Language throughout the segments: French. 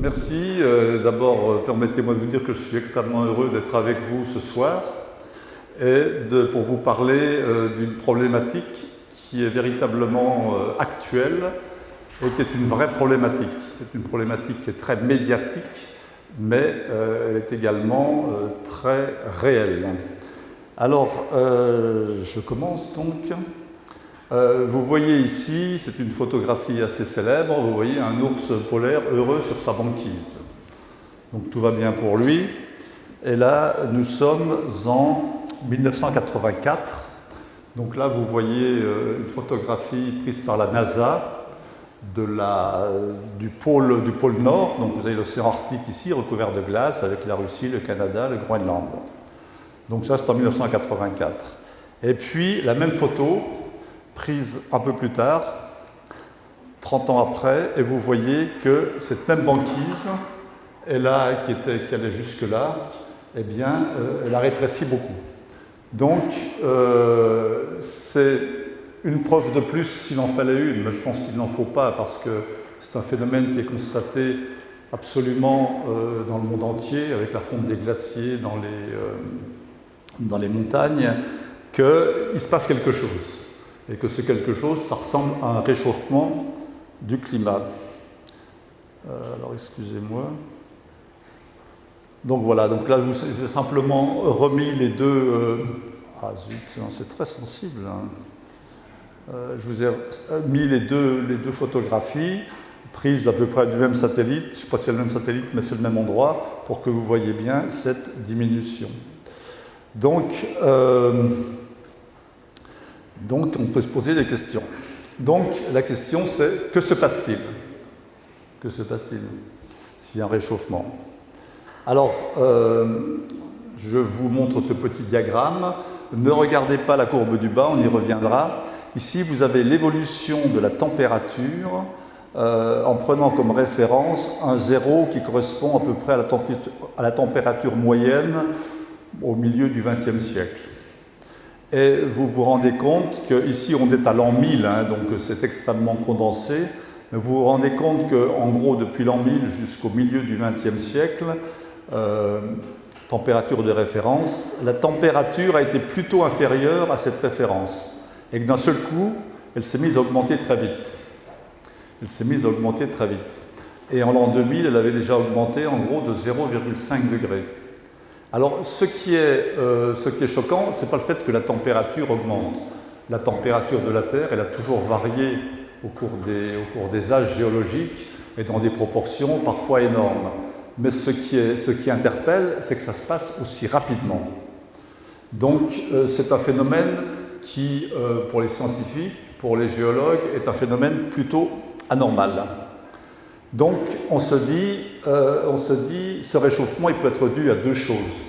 Merci. D'abord, permettez-moi de vous dire que je suis extrêmement heureux d'être avec vous ce soir et pour vous parler d'une problématique qui est véritablement actuelle et qui est une vraie problématique. C'est une problématique qui est très médiatique, mais elle est également très réelle. Alors, je commence donc. Vous voyez ici, c'est une photographie assez célèbre, vous voyez un ours polaire heureux sur sa banquise. Donc tout va bien pour lui. Et là, nous sommes en 1984. Donc là, vous voyez une photographie prise par la NASA du pôle Nord. Donc vous avez l'océan Arctique ici, recouvert de glace, avec la Russie, le Canada, le Groenland. Donc ça, c'est en 1984. Et puis, la même photo, prise un peu plus tard, 30 ans après, et vous voyez que cette même banquise, qui allait jusque-là, eh bien, elle a rétréci beaucoup. Donc, c'est une preuve de plus s'il en fallait une, mais je pense qu'il n'en faut pas, parce que c'est un phénomène qui est constaté absolument dans le monde entier, avec la fonte des glaciers dans les montagnes, qu'il se passe quelque chose. Et que ce quelque chose, ça ressemble à un réchauffement du climat. Alors, excusez-moi. Donc voilà, donc là, j'ai simplement remis les deux... Ah zut, c'est très sensible. Hein. Je vous ai mis les deux photographies, prises à peu près du même satellite. Je ne sais pas si c'est le même satellite, mais c'est le même endroit, pour que vous voyez bien cette diminution. Donc, on peut se poser des questions. Donc, la question c'est, que se passe-t-il? Que se passe-t-il s'il y a un réchauffement? Alors, je vous montre ce petit diagramme. Ne regardez pas la courbe du bas, on y reviendra. Ici, vous avez l'évolution de la température en prenant comme référence un zéro qui correspond à peu près à la température moyenne au milieu du XXe siècle. Et vous vous rendez compte qu'ici on est à l'an 1000, hein, donc c'est extrêmement condensé. Mais vous vous rendez compte qu'en gros, depuis l'an 1000 jusqu'au milieu du XXe siècle, température de référence, la température a été plutôt inférieure à cette référence. Et que d'un seul coup, elle s'est mise à augmenter très vite. Elle s'est mise à augmenter très vite. Et en l'an 2000, elle avait déjà augmenté en gros de 0,5 degrés. Alors, ce qui est choquant, ce n'est pas le fait que la température augmente. La température de la Terre, elle a toujours varié au cours des âges géologiques et dans des proportions parfois énormes. Mais ce qui interpelle, c'est que ça se passe aussi rapidement. Donc, c'est un phénomène qui, pour les scientifiques, pour les géologues, est un phénomène plutôt anormal. Donc, on se dit, ce réchauffement, il peut être dû à deux choses.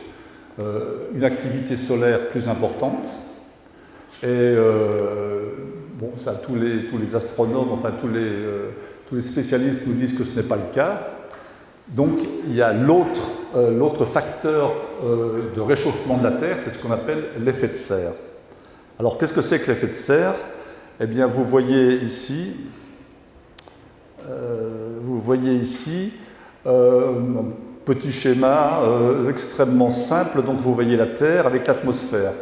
Une activité solaire plus importante, et bon, ça, tous les astronomes, enfin tous les spécialistes nous disent que ce n'est pas le cas. Donc, il y a l'autre facteur de réchauffement de la Terre, c'est ce qu'on appelle l'effet de serre. Alors, qu'est-ce que c'est que l'effet de serre? Eh bien, vous voyez ici un petit schéma extrêmement simple. Donc vous voyez la Terre avec l'atmosphère.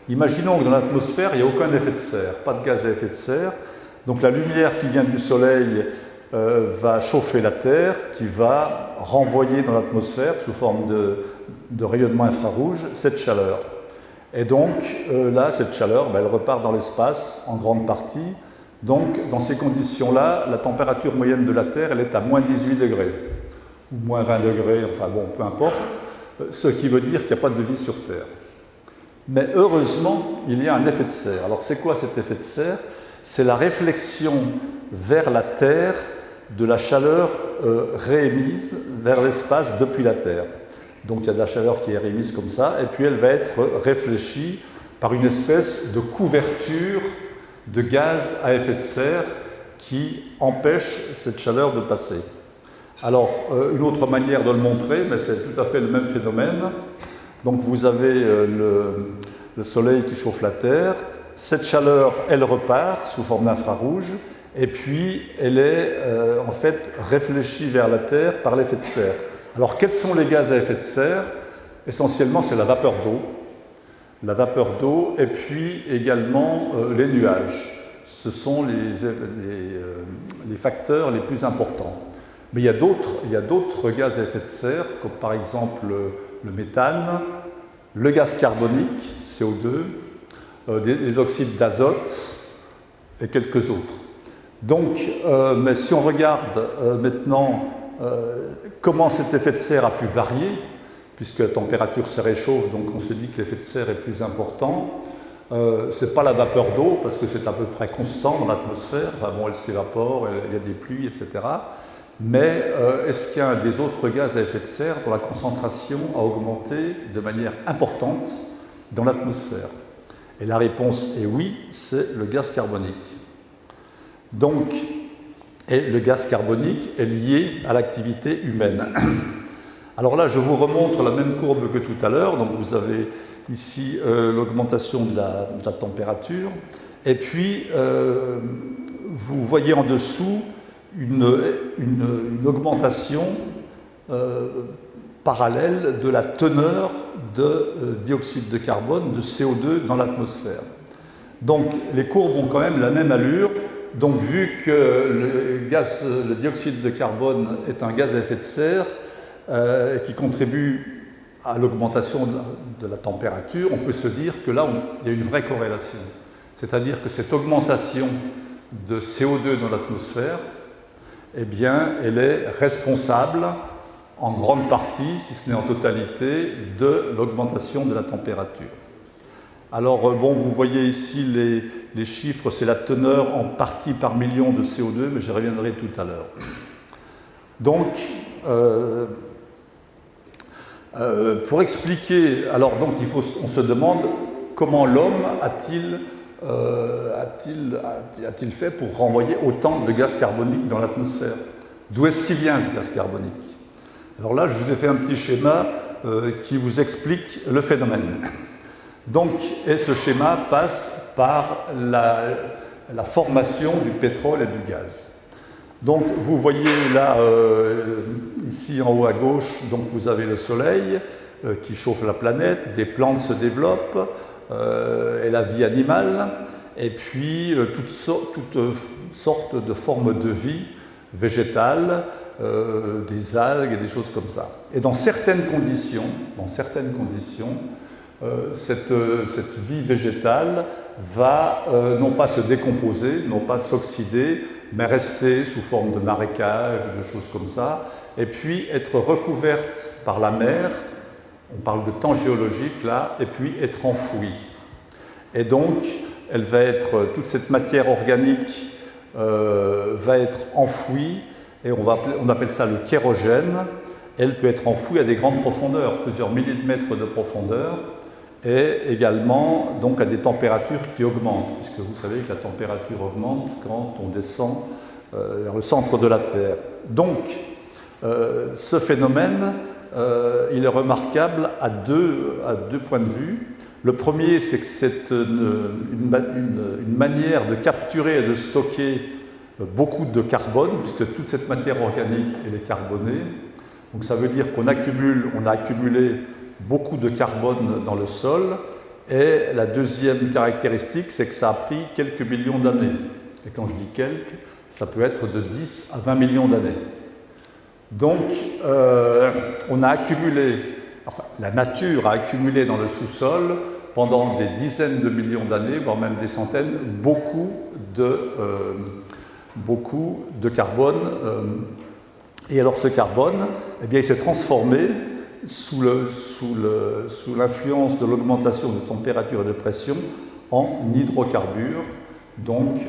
Imaginons que dans l'atmosphère, il n'y a aucun effet de serre, pas de gaz à effet de serre. Donc la lumière qui vient du Soleil va chauffer la Terre, qui va renvoyer dans l'atmosphère, sous forme de rayonnement infrarouge, cette chaleur. Et donc là, cette chaleur, elle repart dans l'espace en grande partie. Donc, dans ces conditions-là, la température moyenne de la Terre, elle est à moins 18 degrés, ou moins 20 degrés, enfin bon, peu importe, ce qui veut dire qu'il n'y a pas de vie sur Terre. Mais heureusement, il y a un effet de serre. Alors, c'est quoi cet effet de serre? C'est la réflexion vers la Terre de la chaleur réémise vers l'espace depuis la Terre. Donc, il y a de la chaleur qui est réémise comme ça, et puis elle va être réfléchie par une espèce de couverture de gaz à effet de serre qui empêche cette chaleur de passer. Alors, une autre manière de le montrer, mais c'est tout à fait le même phénomène. Donc, vous avez le Soleil qui chauffe la Terre. Cette chaleur, elle repart sous forme d'infrarouge. et puis elle est en fait réfléchie vers la Terre par l'effet de serre. Alors quels sont les gaz à effet de serre? Essentiellement, c'est la vapeur d'eau, et puis également les nuages. Ce sont les facteurs les plus importants. Mais il y a d'autres gaz à effet de serre, comme par exemple le méthane, le gaz carbonique, CO2, les oxydes d'azote et quelques autres. Donc, mais si on regarde maintenant comment cet effet de serre a pu varier, puisque la température se réchauffe, donc on se dit que l'effet de serre est plus important. Ce n'est pas la vapeur d'eau, parce que c'est à peu près constant dans l'atmosphère. Enfin bon, elle s'évapore, il y a des pluies, etc. Mais est-ce qu'il y a des autres gaz à effet de serre dont la concentration a augmenté de manière importante dans l'atmosphère? Et la réponse est oui, c'est le gaz carbonique. Donc, et le gaz carbonique est lié à l'activité humaine. Alors là, je vous remontre la même courbe que tout à l'heure. Donc vous avez ici l'augmentation de la température. Et puis, vous voyez en dessous une augmentation parallèle de la teneur de dioxyde de carbone, de CO2 dans l'atmosphère. Donc les courbes ont quand même la même allure. Donc vu que le dioxyde de carbone est un gaz à effet de serre qui contribue à l'augmentation de la température, on peut se dire que là, il y a une vraie corrélation. C'est-à-dire que cette augmentation de CO2 dans l'atmosphère, eh bien, elle est responsable en grande partie, si ce n'est en totalité, de l'augmentation de la température. Alors, bon, vous voyez ici les chiffres, c'est la teneur en partie par million de CO2, mais j'y reviendrai tout à l'heure. Donc, pour expliquer, alors donc on se demande comment l'homme a-t-il fait pour renvoyer autant de gaz carbonique dans l'atmosphère? D'où est-ce qu'il vient ce gaz carbonique? Alors là, je vous ai fait un petit schéma qui vous explique le phénomène. Donc, et ce schéma passe par la formation du pétrole et du gaz. Donc, vous voyez là, ici en haut à gauche, donc vous avez le soleil qui chauffe la planète, des plantes se développent, et la vie animale, et puis toutes sortes de formes de vie végétale, des algues et des choses comme ça. Et dans certaines conditions, cette vie végétale va non pas se décomposer, non pas s'oxyder, mais rester sous forme de marécage, de choses comme ça, et puis être recouverte par la mer, on parle de temps géologique là, et puis être enfouie. Et donc, toute cette matière organique va être enfouie, et on appelle ça le kérogène. Elle peut être enfouie à des grandes profondeurs, plusieurs milliers de mètres de profondeur, et également donc à des températures qui augmentent, puisque vous savez que la température augmente quand on descend vers le centre de la Terre. Donc, ce phénomène, il est remarquable à deux points de vue. Le premier, c'est que c'est une manière de capturer et de stocker beaucoup de carbone, puisque toute cette matière organique, elle est carbonée. Donc ça veut dire qu'on a accumulé beaucoup de carbone dans le sol, et la deuxième caractéristique, c'est que ça a pris quelques millions d'années. Et quand je dis quelques, ça peut être de 10 à 20 millions d'années. Donc, on a accumulé, la nature a accumulé dans le sous-sol, pendant des dizaines de millions d'années, voire même des centaines, beaucoup de carbone. Et alors ce carbone, eh bien, il s'est transformé sous l'influence de l'augmentation de température et de pression en hydrocarbures, donc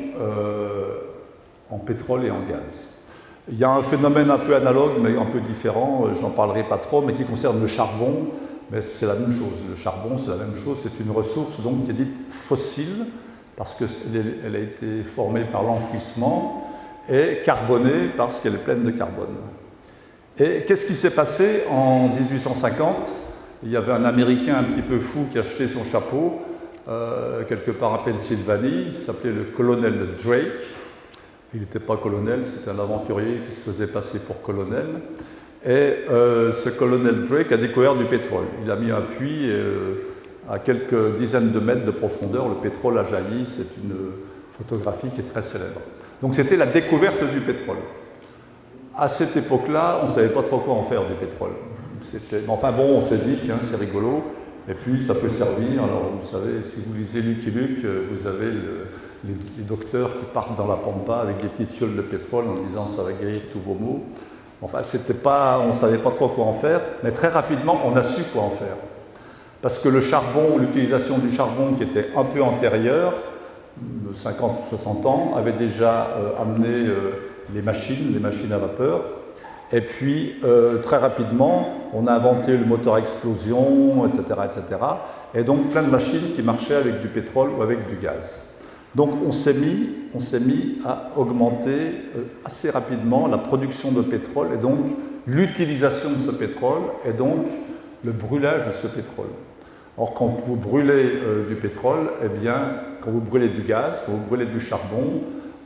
en pétrole et en gaz. Il y a un phénomène un peu analogue, mais un peu différent, j'en parlerai pas trop, mais qui concerne le charbon, mais c'est la même chose. Le charbon, c'est la même chose, c'est une ressource donc, qui est dite fossile, parce qu'elle a été formée par l'enfouissement, et carbonée parce qu'elle est pleine de carbone. Et qu'est-ce qui s'est passé en 1850? Il y avait un Américain un petit peu fou qui achetait son chapeau quelque part en Pennsylvanie, il s'appelait le colonel Drake, Il n'était pas colonel, c'était un aventurier qui se faisait passer pour colonel. Et ce colonel Drake a découvert du pétrole. Il a mis un puits à quelques dizaines de mètres de profondeur. Le pétrole a jailli. C'est une photographie qui est très célèbre. Donc c'était la découverte du pétrole. À cette époque-là, on ne savait pas trop quoi en faire du pétrole. Enfin bon, on s'est dit, tiens, c'est rigolo. Et puis ça peut servir. Alors vous savez, si vous lisez Lucky Luke, vous avez les docteurs qui partent dans la pampa avec des petites fioles de pétrole en disant ça va guérir tous vos maux. Enfin, on ne savait pas trop quoi en faire, mais très rapidement, on a su quoi en faire. Parce que le charbon, l'utilisation du charbon qui était un peu antérieure, de 50 ou 60 ans, avait déjà amené les machines à vapeur. Et puis, très rapidement, on a inventé le moteur à explosion, etc., etc. Et donc, plein de machines qui marchaient avec du pétrole ou avec du gaz. Donc, on s'est mis à augmenter assez rapidement la production de pétrole et donc l'utilisation de ce pétrole et donc le brûlage de ce pétrole. Or, quand vous brûlez du pétrole, eh bien, quand vous brûlez du gaz, quand vous brûlez du charbon,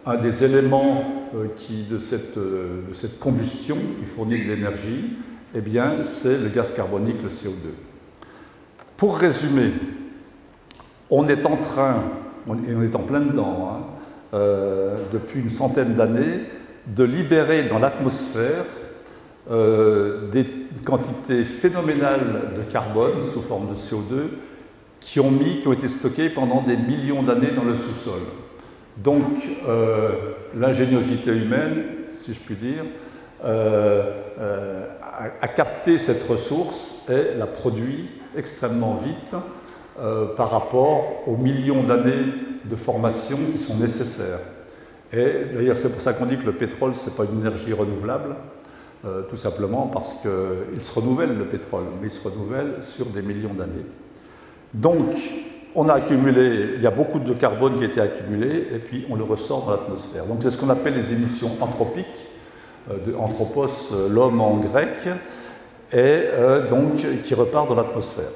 un des éléments de cette combustion qui fournit de l'énergie, eh bien, c'est le gaz carbonique, le CO2. Pour résumer, on est en plein dedans, depuis une centaine d'années, de libérer dans l'atmosphère des quantités phénoménales de carbone sous forme de CO2 qui ont été stockées pendant des millions d'années dans le sous-sol. Donc, l'ingéniosité humaine, si je puis dire, a capté cette ressource et la produit extrêmement vite par rapport aux millions d'années de formation qui sont nécessaires. Et d'ailleurs, c'est pour ça qu'on dit que le pétrole, ce n'est pas une énergie renouvelable, tout simplement parce qu'il se renouvelle, le pétrole, mais il se renouvelle sur des millions d'années. Donc, on a accumulé, il y a beaucoup de carbone qui a été accumulé, et puis on le ressort dans l'atmosphère. Donc, c'est ce qu'on appelle les émissions anthropiques, de anthropos, l'homme en grec, et donc qui repart dans l'atmosphère.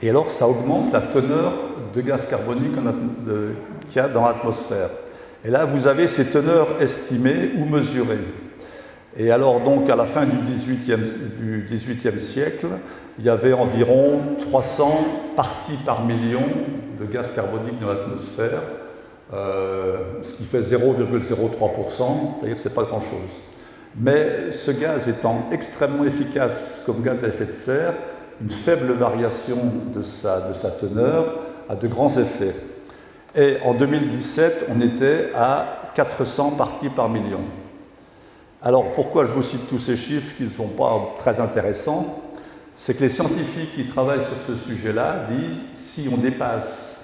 Et alors, ça augmente la teneur de gaz carbonique qu'il y a dans l'atmosphère. Et là, vous avez ces teneurs estimées ou mesurées. Et alors, donc, à la fin du XVIIIe siècle, il y avait environ 300 parties par million de gaz carbonique dans l'atmosphère, ce qui fait 0,03%, c'est-à-dire que ce n'est pas grand-chose. Mais ce gaz étant extrêmement efficace comme gaz à effet de serre, une faible variation de sa teneur a de grands effets. Et en 2017, on était à 400 parties par million. Alors, pourquoi je vous cite tous ces chiffres qui ne sont pas très intéressants? C'est que les scientifiques qui travaillent sur ce sujet-là disent si on dépasse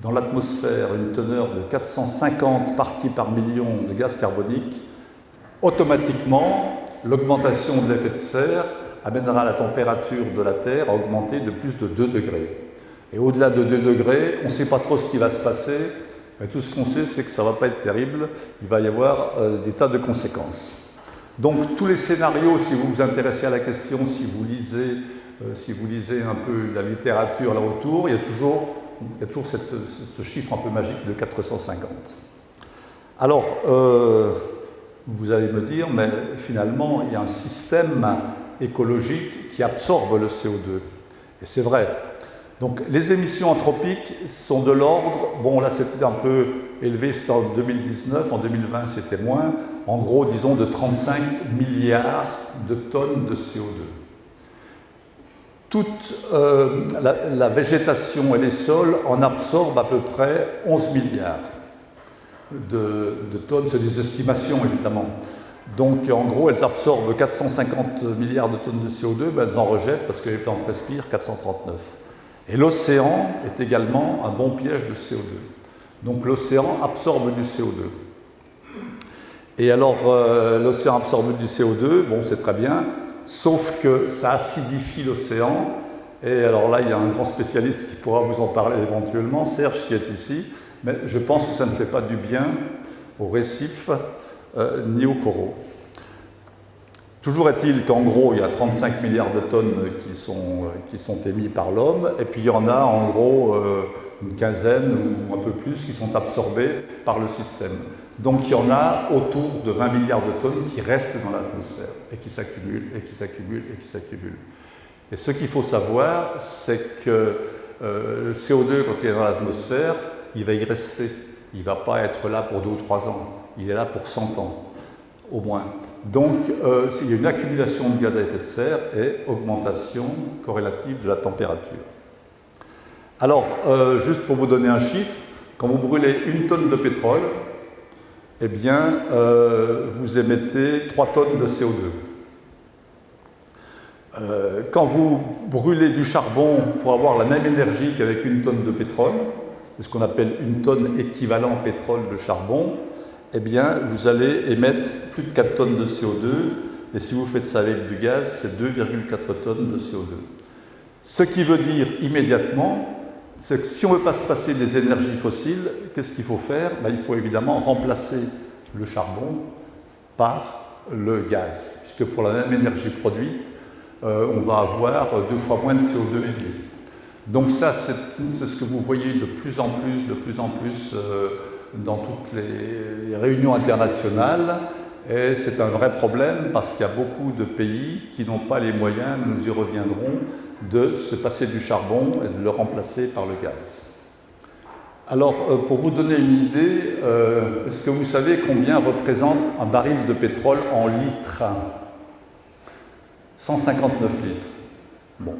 dans l'atmosphère une teneur de 450 parties par million de gaz carbonique, automatiquement, l'augmentation de l'effet de serre amènera la température de la Terre à augmenter de plus de 2 degrés. Et au-delà de 2 degrés, on ne sait pas trop ce qui va se passer, mais tout ce qu'on sait, c'est que ça ne va pas être terrible, il va y avoir des tas de conséquences. Donc tous les scénarios, si vous vous intéressez à la question, si vous lisez un peu la littérature là autour, il y a toujours ce chiffre un peu magique de 450. Alors, vous allez me dire, mais finalement, il y a un système écologique qui absorbe le CO2. Et c'est vrai. Donc les émissions anthropiques sont de l'ordre, bon là c'était un peu élevé, c'était en 2019, en 2020 c'était moins, en gros disons de 35 milliards de tonnes de CO2. Toute la végétation et les sols en absorbent à peu près 11 milliards de tonnes, c'est des estimations évidemment. Donc en gros elles absorbent 450 milliards de tonnes de CO2, ben, elles en rejettent parce que les plantes respirent 439. Et l'océan est également un bon piège de CO2. Donc l'océan absorbe du CO2. Et alors l'océan absorbe du CO2, bon c'est très bien, sauf que ça acidifie l'océan. Et alors là il y a un grand spécialiste qui pourra vous en parler éventuellement, Serge qui est ici, mais je pense que ça ne fait pas du bien aux récifs ni aux coraux. Toujours est-il qu'en gros, il y a 35 milliards de tonnes qui sont émis par l'homme, et puis il y en a en gros une quinzaine ou un peu plus qui sont absorbés par le système. Donc il y en a autour de 20 milliards de tonnes qui restent dans l'atmosphère et qui s'accumulent et qui s'accumulent et qui s'accumulent. Et ce qu'il faut savoir, c'est que le CO2, quand il est dans l'atmosphère, il va y rester. Il ne va pas être là pour 2 ou 3 ans. Il est là pour 100 ans, au moins. Donc, il y a une accumulation de gaz à effet de serre et augmentation corrélative de la température. Alors, juste pour vous donner un chiffre, quand vous brûlez 1 tonne de pétrole, eh bien, vous émettez 3 tonnes de CO2. Quand vous brûlez du charbon pour avoir la même énergie qu'avec 1 tonne de pétrole, c'est ce qu'on appelle 1 tonne équivalent pétrole de charbon, eh bien, vous allez émettre plus de 4 tonnes de CO2, et si vous faites ça avec du gaz, c'est 2,4 tonnes de CO2. Ce qui veut dire immédiatement, c'est que si on ne veut pas se passer des énergies fossiles, qu'est-ce qu'il faut faire? Il faut évidemment remplacer le charbon par le gaz, puisque pour la même énergie produite, on va avoir 2 fois moins de CO2 émis. Donc ça, c'est ce que vous voyez de plus en plus dans toutes les réunions internationales, et c'est un vrai problème parce qu'il y a beaucoup de pays qui n'ont pas les moyens, nous y reviendrons, de se passer du charbon et de le remplacer par le gaz. Alors, pour vous donner une idée, est-ce que vous savez combien représente un baril de pétrole en litres? 159 litres. Bon.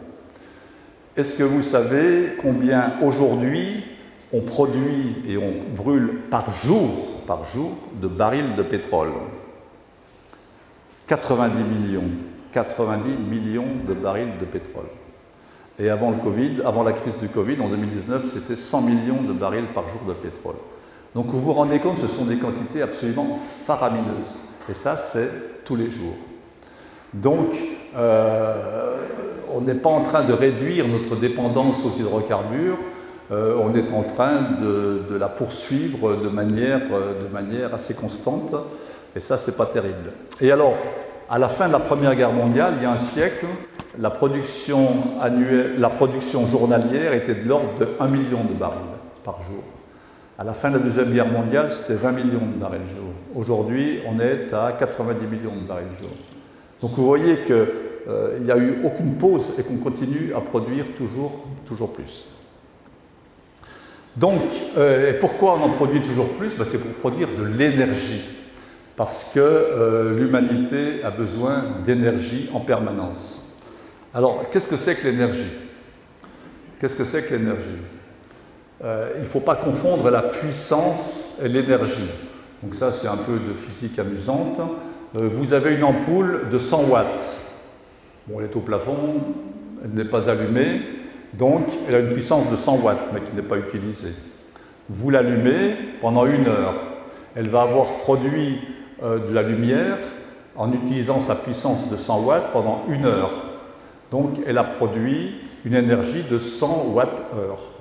Est-ce que vous savez combien aujourd'hui on produit et on brûle par jour de barils de pétrole? 90 millions. 90 millions de barils de pétrole. Et avant le Covid, avant la crise du Covid, en 2019, c'était 100 millions de barils par jour de pétrole. Donc vous vous rendez compte, ce sont des quantités absolument faramineuses. Et ça, c'est tous les jours. Donc, on n'est pas en train de réduire notre dépendance aux hydrocarbures, on est en train de la poursuivre de manière assez constante, et ça, c'est pas terrible. Et alors, à la fin de la Première Guerre mondiale, il y a un siècle, la production journalière était de l'ordre de 1 million de barils par jour. À la fin de la Deuxième Guerre mondiale, c'était 20 millions de barils jour. Aujourd'hui, on est à 90 millions de barils jour. Donc vous voyez qu'il n'y a eu aucune pause et qu'on continue à produire toujours plus. Donc, et pourquoi on en produit toujours plus? C'est pour produire de l'énergie. Parce que l'humanité a besoin d'énergie en permanence. Alors, qu'est-ce que c'est que l'énergie? Qu'est-ce que c'est que l'énergie? Il ne faut pas confondre la puissance et l'énergie. Donc ça, c'est un peu de physique amusante. Vous avez une ampoule de 100 watts. Bon, elle est au plafond, elle n'est pas allumée, donc elle a une puissance de 100 watts, mais qui n'est pas utilisée. Vous l'allumez pendant 1 heure. Elle va avoir produit de la lumière en utilisant sa puissance de 100 watts pendant 1 heure. Donc elle a produit une énergie de 100 watts-heure.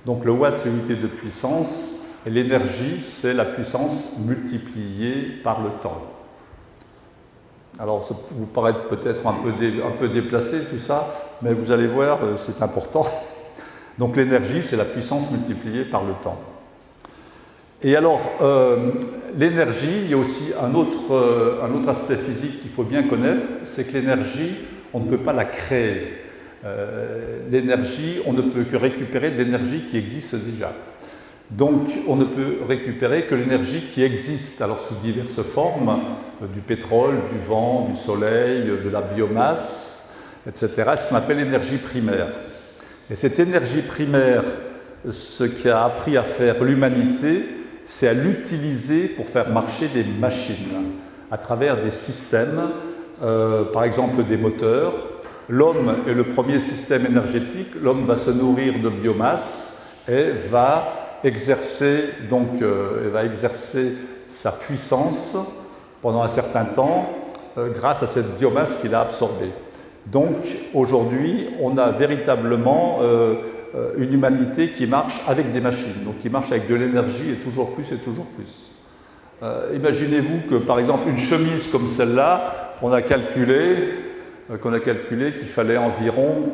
Donc le watt, c'est l'unité de puissance, et l'énergie, c'est la puissance multipliée par le temps. Alors, ça vous paraît peut-être un peu déplacé tout ça, mais vous allez voir, c'est important. Donc l'énergie, c'est la puissance multipliée par le temps. Et alors, l'énergie, il y a aussi un autre aspect physique qu'il faut bien connaître, c'est que l'énergie, on ne peut pas la créer. L'énergie, on ne peut que récupérer de l'énergie qui existe déjà. Donc, on ne peut récupérer que l'énergie qui existe, alors sous diverses formes, du pétrole, du vent, du soleil, de la biomasse, etc., ce qu'on appelle l'énergie primaire. Et cette énergie primaire, ce qu'a appris à faire l'humanité, c'est à l'utiliser pour faire marcher des machines, à travers des systèmes, par exemple des moteurs. L'homme est le premier système énergétique, l'homme va se nourrir de biomasse et va exercer sa puissance pendant un certain temps grâce à cette biomasse qu'il a absorbée. Donc aujourd'hui, on a véritablement une humanité qui marche avec des machines, donc qui marche avec de l'énergie et toujours plus et toujours plus. Imaginez-vous que par exemple une chemise comme celle-là, on a calculé qu'il fallait environ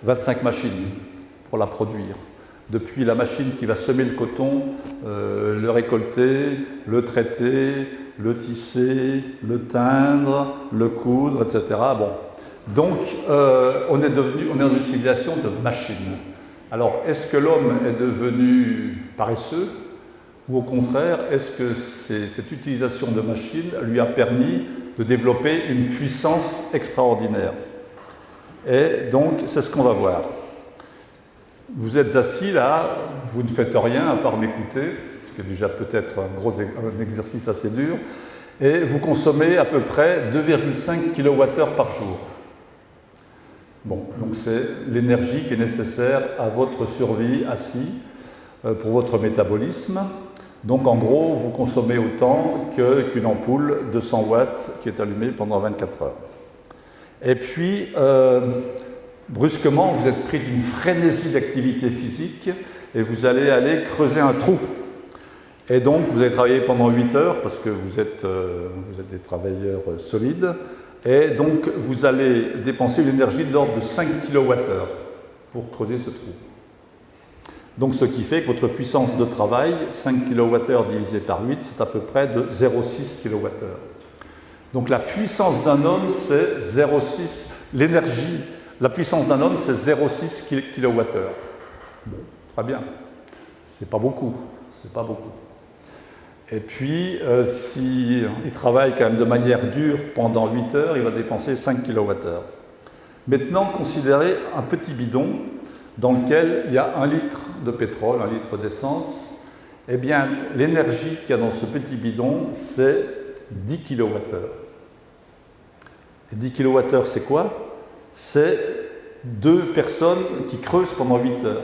25 machines pour la produire. Depuis la machine qui va semer le coton, le récolter, le traiter, le tisser, le teindre, le coudre, etc. Bon. Donc, on est dans une civilisation de machines. Alors, est-ce que l'homme est devenu paresseux? Ou au contraire, est-ce que cette utilisation de machines lui a permis de développer une puissance extraordinaire? Et donc, c'est ce qu'on va voir. Vous êtes assis là, vous ne faites rien à part m'écouter, ce qui est déjà peut-être un exercice assez dur, et vous consommez à peu près 2,5 kWh par jour. Bon, donc c'est l'énergie qui est nécessaire à votre survie assis, pour votre métabolisme. Donc en gros, vous consommez autant qu'une ampoule de 100 watts qui est allumée pendant 24 heures. Et puis, brusquement, vous êtes pris d'une frénésie d'activité physique et vous allez aller creuser un trou. Et donc, vous allez travailler pendant 8 heures parce que vous êtes des travailleurs solides. Et donc, vous allez dépenser une énergie de l'ordre de 5 kWh pour creuser ce trou. Donc, ce qui fait que votre puissance de travail, 5 kWh divisé par 8, c'est à peu près de 0,6 kWh. Donc, la puissance d'un homme, c'est 0,6. L'énergie, la puissance d'un homme, c'est 0,6 kWh. Bon, très bien. C'est pas beaucoup. C'est pas beaucoup. Et puis, s'il travaille quand même de manière dure pendant 8 heures, il va dépenser 5 kWh. Maintenant, considérez un petit bidon dans lequel il y a 1 litre de pétrole, 1 litre d'essence. Eh bien, l'énergie qu'il y a dans ce petit bidon, c'est 10 kWh. Et 10 kWh, c'est quoi? C'est 2 personnes qui creusent pendant 8 heures.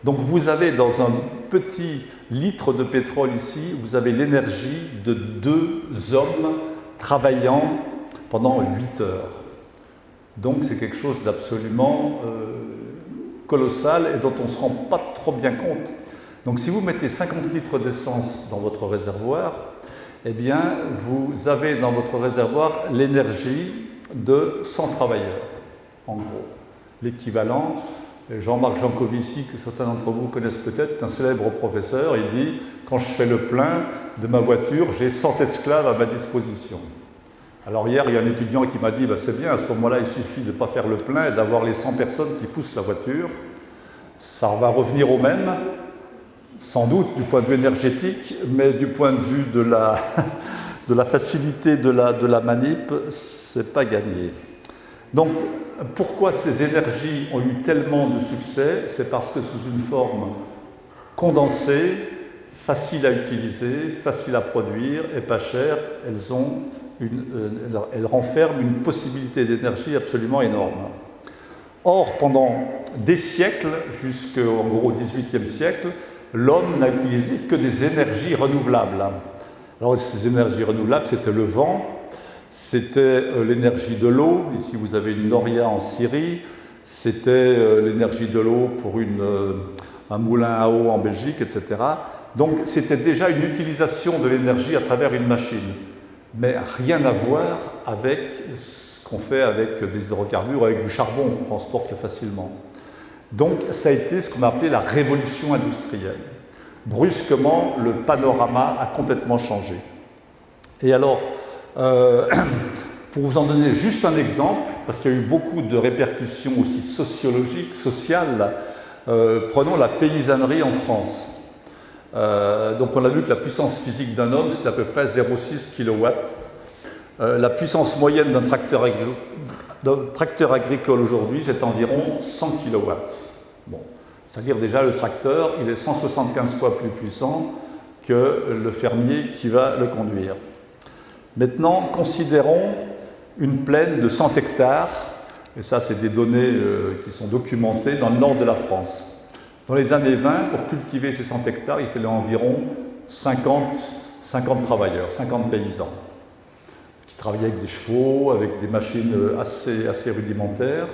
Donc vous avez dans un petit litre de pétrole ici, vous avez l'énergie de 2 hommes travaillant pendant 8 heures. Donc c'est quelque chose d'absolument colossal et dont on ne se rend pas trop bien compte. Donc si vous mettez 50 litres d'essence dans votre réservoir, eh bien vous avez dans votre réservoir l'énergie de 100 travailleurs, en gros. L'équivalent, Jean-Marc Jancovici, que certains d'entre vous connaissent peut-être, un célèbre professeur, il dit « Quand je fais le plein de ma voiture, j'ai 100 esclaves à ma disposition ». Alors hier, il y a un étudiant qui m'a dit bah, « C'est bien, à ce moment-là, il suffit de ne pas faire le plein et d'avoir les 100 personnes qui poussent la voiture. Ça va revenir au même, sans doute du point de vue énergétique, mais du point de vue de la facilité de la manip, c'est pas gagné. » Donc, pourquoi ces énergies ont eu tellement de succès? C'est parce que sous une forme condensée, facile à utiliser, facile à produire et pas chère, elles renferment une possibilité d'énergie absolument énorme. Or, pendant des siècles, jusqu'en gros XVIIIe siècle, l'homme n'a utilisé que des énergies renouvelables. Alors, ces énergies renouvelables, c'était le vent, c'était l'énergie de l'eau. Ici, vous avez une noria en Syrie. C'était l'énergie de l'eau pour un moulin à eau en Belgique, etc. Donc, c'était déjà une utilisation de l'énergie à travers une machine. Mais rien à voir avec ce qu'on fait avec des hydrocarbures, avec du charbon qu'on transporte facilement. Donc, ça a été ce qu'on a appelé la révolution industrielle. Brusquement, le panorama a complètement changé. Et alors, pour vous en donner juste un exemple, parce qu'il y a eu beaucoup de répercussions aussi sociologiques, sociales, prenons la paysannerie en France. Donc on a vu que la puissance physique d'un homme, c'est à peu près 0,6 kW. La puissance moyenne d'un tracteur agricole aujourd'hui, c'est environ 100 kW. Bon, c'est-à-dire déjà le tracteur, il est 175 fois plus puissant que le fermier qui va le conduire. Maintenant, considérons une plaine de 100 hectares, et ça c'est des données qui sont documentées dans le nord de la France. Dans les années 20, pour cultiver ces 100 hectares, il fallait environ 50 travailleurs, 50 paysans, qui travaillaient avec des chevaux, avec des machines assez rudimentaires.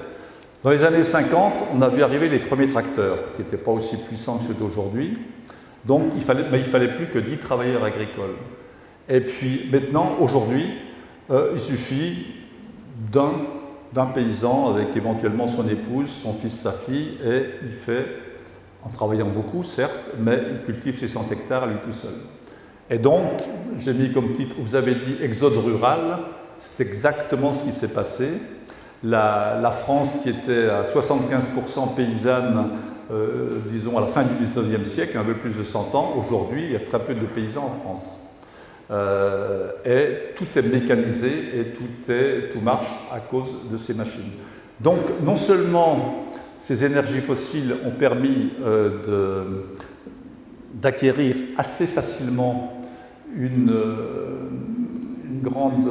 Dans les années 50, on a vu arriver les premiers tracteurs, qui n'étaient pas aussi puissants que ceux d'aujourd'hui. Donc, il fallait plus que 10 travailleurs agricoles. Et puis maintenant, aujourd'hui, il suffit d'un d'un paysan avec éventuellement son épouse, son fils, sa fille, et il fait, en travaillant beaucoup certes, mais il cultive ses 100 hectares lui tout seul. Et donc, j'ai mis comme titre, vous avez dit exode rural, c'est exactement ce qui s'est passé. La France qui était à 75% paysanne, disons à la fin du 19e siècle, un peu plus de 100 ans, aujourd'hui il y a très peu de paysans en France. Et tout est mécanisé et tout marche à cause de ces machines. Donc non seulement ces énergies fossiles ont permis d'acquérir assez facilement une grande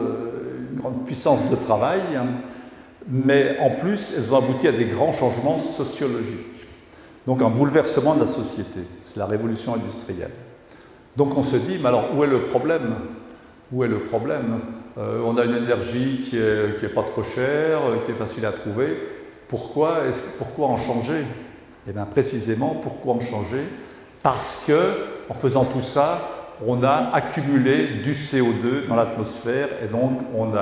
puissance de travail, mais en plus, elles ont abouti à des grands changements sociologiques. Donc un bouleversement de la société, c'est la révolution industrielle. Donc on se dit, mais alors où est le problème? Où est le problème? On a une énergie qui est pas trop chère, qui est facile à trouver. Pourquoi en changer? Eh bien précisément, pourquoi en changer? Parce que, en faisant tout ça, on a accumulé du CO2 dans l'atmosphère et donc on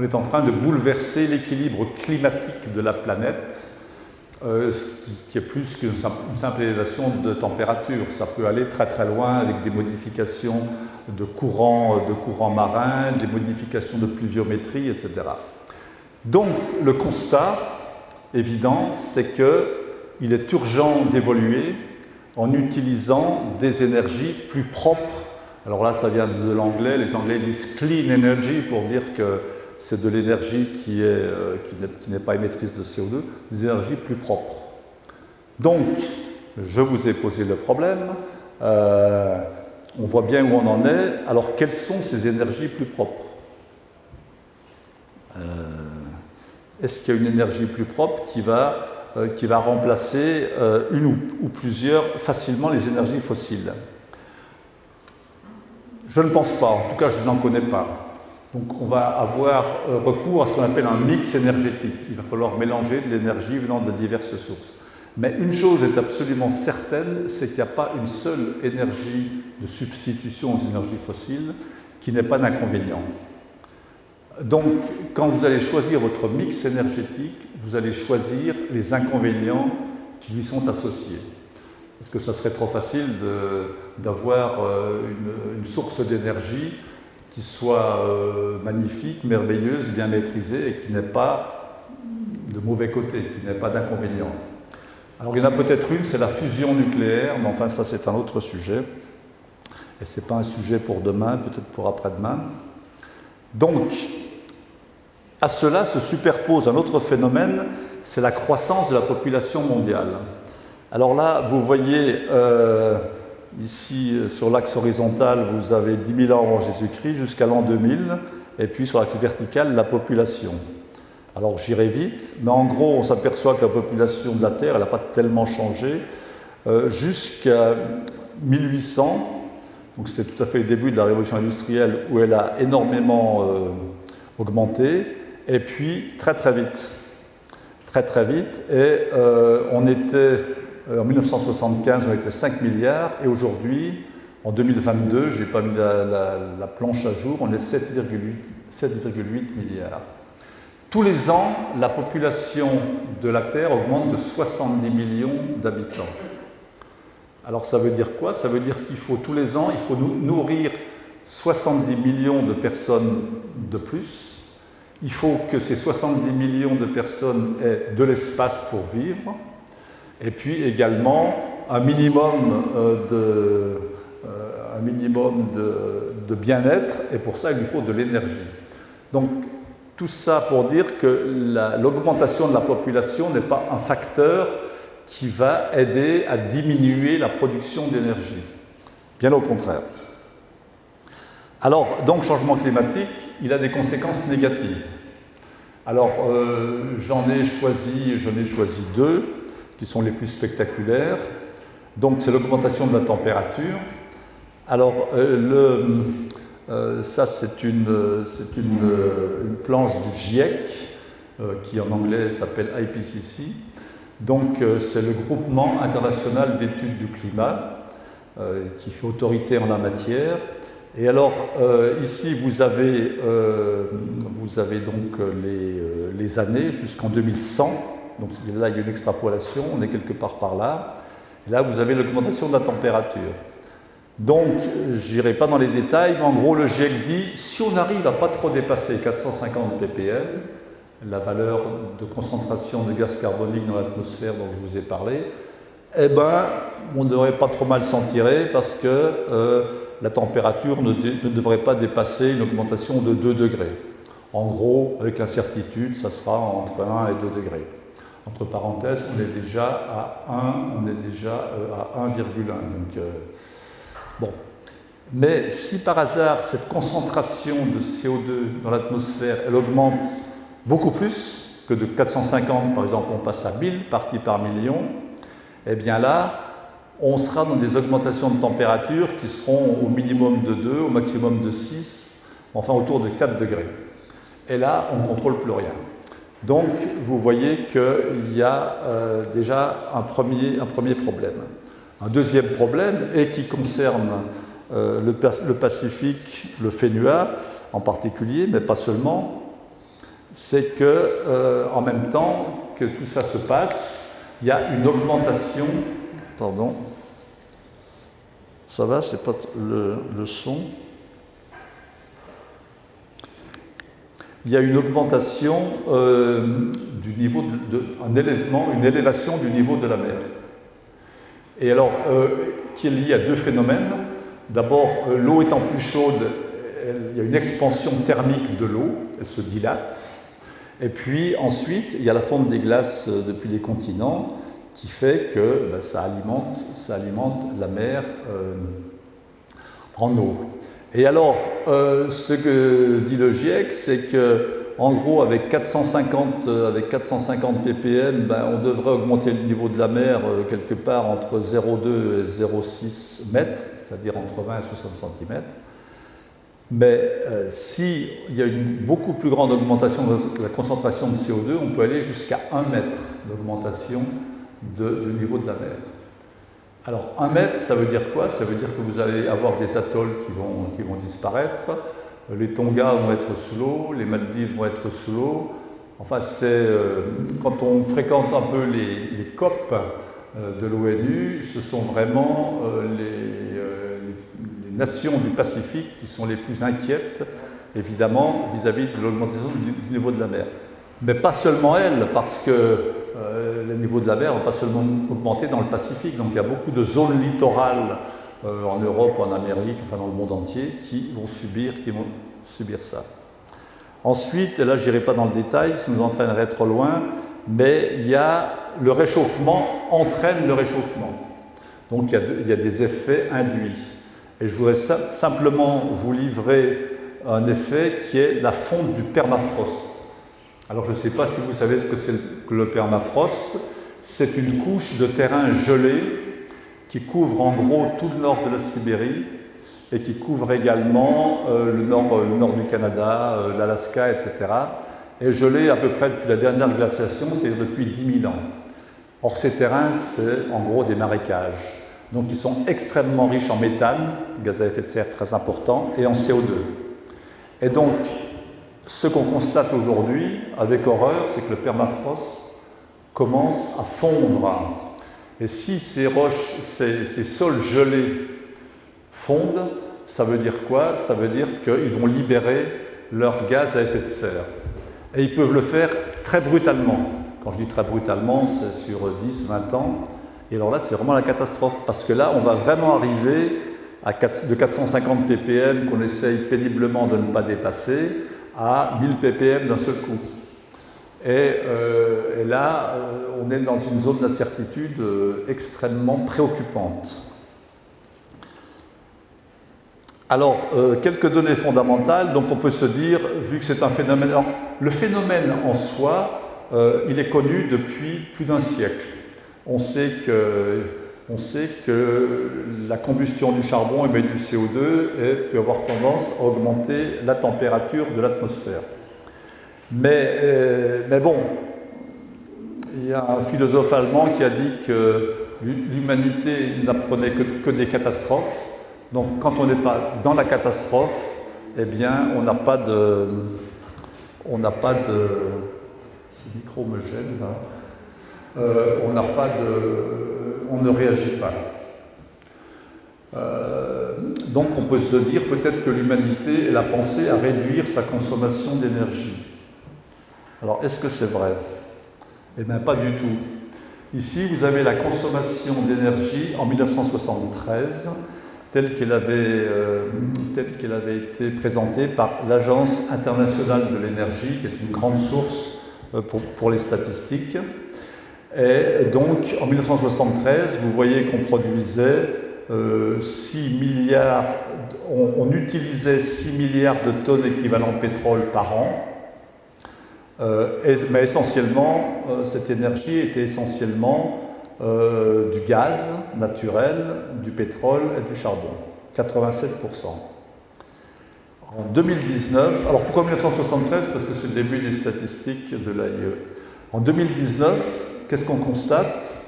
est en train de bouleverser l'équilibre climatique de la planète, qui est plus qu'une simple élévation de température. Ça peut aller très très loin avec des modifications de courants marins, des modifications de pluviométrie, etc. Donc le constat évident, c'est qu'il est urgent d'évoluer en utilisant des énergies plus propres. Alors là, ça vient de l'anglais, les Anglais disent clean energy pour dire que c'est de l'énergie qui n'est pas émettrice de CO2, des énergies plus propres. Donc, je vous ai posé le problème, on voit bien où on en est. Alors, quelles sont ces énergies plus propres? Est-ce qu'il y a une énergie plus propre qui va remplacer une ou plusieurs facilement les énergies fossiles? Je ne pense pas, en tout cas je n'en connais pas. Donc on va avoir recours à ce qu'on appelle un mix énergétique. Il va falloir mélanger de l'énergie venant de diverses sources. Mais une chose est absolument certaine, c'est qu'il n'y a pas une seule énergie de substitution aux énergies fossiles qui n'ait pas d'inconvénient. Donc quand vous allez choisir votre mix énergétique, vous allez choisir les inconvénients qui lui sont associés. Parce que ça serait trop facile d'avoir une source d'énergie qui soit magnifique, merveilleuse, bien maîtrisée et qui n'ait pas de mauvais côté, qui n'ait pas d'inconvénients. Alors il y en a peut-être une, c'est la fusion nucléaire, mais enfin ça c'est un autre sujet. Et ce n'est pas un sujet pour demain, peut-être pour après-demain. Donc, à cela se superpose un autre phénomène, c'est la croissance de la population mondiale. Alors là, vous voyez, ici sur l'axe horizontal, vous avez 10 000 ans avant Jésus-Christ jusqu'à l'an 2000, et puis sur l'axe vertical, la population. Alors j'irai vite, mais en gros, on s'aperçoit que la population de la Terre, elle n'a pas tellement changé, jusqu'à 1800, donc c'est tout à fait le début de la révolution industrielle, où elle a énormément augmenté, et puis très très vite, et on était... En 1975, on était 5 milliards et aujourd'hui, en 2022, je n'ai pas mis la planche à jour, on est 7,8 milliards. Tous les ans, la population de la Terre augmente de 70 millions d'habitants. Alors ça veut dire quoi? Ça veut dire qu'il faut tous les ans, il faut nourrir 70 millions de personnes de plus. Il faut que ces 70 millions de personnes aient de l'espace pour vivre. Et puis également un minimum de bien-être, et pour ça il lui faut de l'énergie. Donc tout ça pour dire que l'augmentation de la population n'est pas un facteur qui va aider à diminuer la production d'énergie. Bien au contraire. Alors, donc changement climatique, il a des conséquences négatives. Alors j'en ai choisi deux, qui sont les plus spectaculaires. Donc c'est l'augmentation de la température. Alors ça c'est une planche du GIEC qui en anglais s'appelle IPCC. Donc c'est le groupement international d'études du climat qui fait autorité en la matière. Et alors, ici, vous avez donc les années jusqu'en 2100. Donc là, il y a une extrapolation, on est quelque part par là. Et là, vous avez l'augmentation de la température. Donc, je n'irai pas dans les détails, mais en gros, le GIEC dit, si on arrive à pas trop dépasser 450 ppm, la valeur de concentration de gaz carbonique dans l'atmosphère dont je vous ai parlé, eh ben, on ne devrait pas trop mal s'en tirer parce que la température ne devrait pas dépasser une augmentation de 2 degrés. En gros, avec l'incertitude, ça sera entre 1 et 2 degrés. Entre parenthèses, on est déjà à 1,1. Donc, bon. Mais si par hasard, cette concentration de CO2 dans l'atmosphère, elle augmente beaucoup plus que de 450, par exemple, on passe à 1000 parties par million, eh bien là, on sera dans des augmentations de température qui seront au minimum de 2, au maximum de 6, enfin autour de 4 degrés. Et là, on ne contrôle plus rien. Donc, vous voyez qu'il y a déjà un premier problème. Un deuxième problème, et qui concerne le Pacifique, le FENUA en particulier, mais pas seulement, c'est que en même temps que tout ça se passe, il y a une augmentation. Pardon, ça va, c'est pas le son. Il y a une augmentation du niveau une élévation du niveau de la mer. Et alors, qui est liée à deux phénomènes. D'abord, l'eau étant plus chaude, il y a une expansion thermique de l'eau, elle se dilate. Et puis ensuite, il y a la fonte des glaces depuis les continents qui fait que ça alimente la mer en eau. Et alors, ce que dit le GIEC, c'est que, en gros, avec 450 ppm, on devrait augmenter le niveau de la mer quelque part entre 0,2 et 0,6 mètres, c'est-à-dire entre 20 et 60 cm. Mais s'il y a une beaucoup plus grande augmentation de la concentration de CO2, on peut aller jusqu'à 1 mètre d'augmentation du niveau de la mer. Alors, 1 mètre, ça veut dire quoi? Ça veut dire que vous allez avoir des atolls qui vont disparaître, les Tonga vont être sous l'eau, les Maldives vont être sous l'eau. Enfin, quand on fréquente un peu les COP de l'ONU, ce sont vraiment les nations du Pacifique qui sont les plus inquiètes, évidemment, vis-à-vis de l'augmentation du niveau de la mer. Mais pas seulement elles, parce que le niveau de la mer ne va pas seulement augmenter dans le Pacifique. Donc il y a beaucoup de zones littorales en Europe, en Amérique, enfin dans le monde entier, qui vont subir ça. Ensuite, là je n'irai pas dans le détail, ça nous entraînerait trop loin, mais il y a le réchauffement entraîne le réchauffement. Donc il y a des effets induits. Et je voudrais simplement vous livrer un effet qui est la fonte du permafrost. Alors je ne sais pas si vous savez ce que c'est que le permafrost. C'est une couche de terrain gelé qui couvre en gros tout le nord de la Sibérie et qui couvre également le nord du Canada, l'Alaska, etc. Et gelé à peu près depuis la dernière glaciation, c'est-à-dire depuis 10 000 ans. Or ces terrains, c'est en gros des marécages. Donc ils sont extrêmement riches en méthane, gaz à effet de serre très important, et en CO2. Et donc, ce qu'on constate aujourd'hui, avec horreur, c'est que le permafrost commence à fondre. Et si ces roches, ces sols gelés fondent, ça veut dire quoi? Ça veut dire qu'ils vont libérer leur gaz à effet de serre. Et ils peuvent le faire très brutalement. Quand je dis très brutalement, c'est sur 10, 20 ans. Et alors là, c'est vraiment la catastrophe, parce que là, on va vraiment arriver de 450 ppm qu'on essaye péniblement de ne pas dépasser, à 1000 ppm d'un seul coup. Et là, on est dans une zone d'incertitude extrêmement préoccupante. Alors, quelques données fondamentales. Donc on peut se dire, vu que c'est un phénomène... Alors, le phénomène en soi, il est connu depuis plus d'un siècle. On sait que la combustion du charbon émet du CO2 et peut avoir tendance à augmenter la température de l'atmosphère. Mais bon, il y a un philosophe allemand qui a dit que l'humanité n'apprenait que des catastrophes. Donc quand on n'est pas dans la catastrophe, eh bien on n'a pas de... Ce micro me gêne là. On ne réagit pas. Donc on peut se dire peut-être que l'humanité elle a pensé à réduire sa consommation d'énergie. Alors est-ce que c'est vrai? Eh bien pas du tout. Ici vous avez la consommation d'énergie en 1973 telle qu'elle avait été présentée par l'Agence internationale de l'énergie, qui est une grande source pour les statistiques. Et donc, en 1973, vous voyez qu'on produisait 6 milliards, on utilisait 6 milliards de tonnes équivalent pétrole par an, mais essentiellement, cette énergie était essentiellement du gaz naturel, du pétrole et du charbon, 87%. En 2019, alors pourquoi 1973? Parce que c'est le début des statistiques de l'AIE. En 2019, qu'est-ce qu'on constate?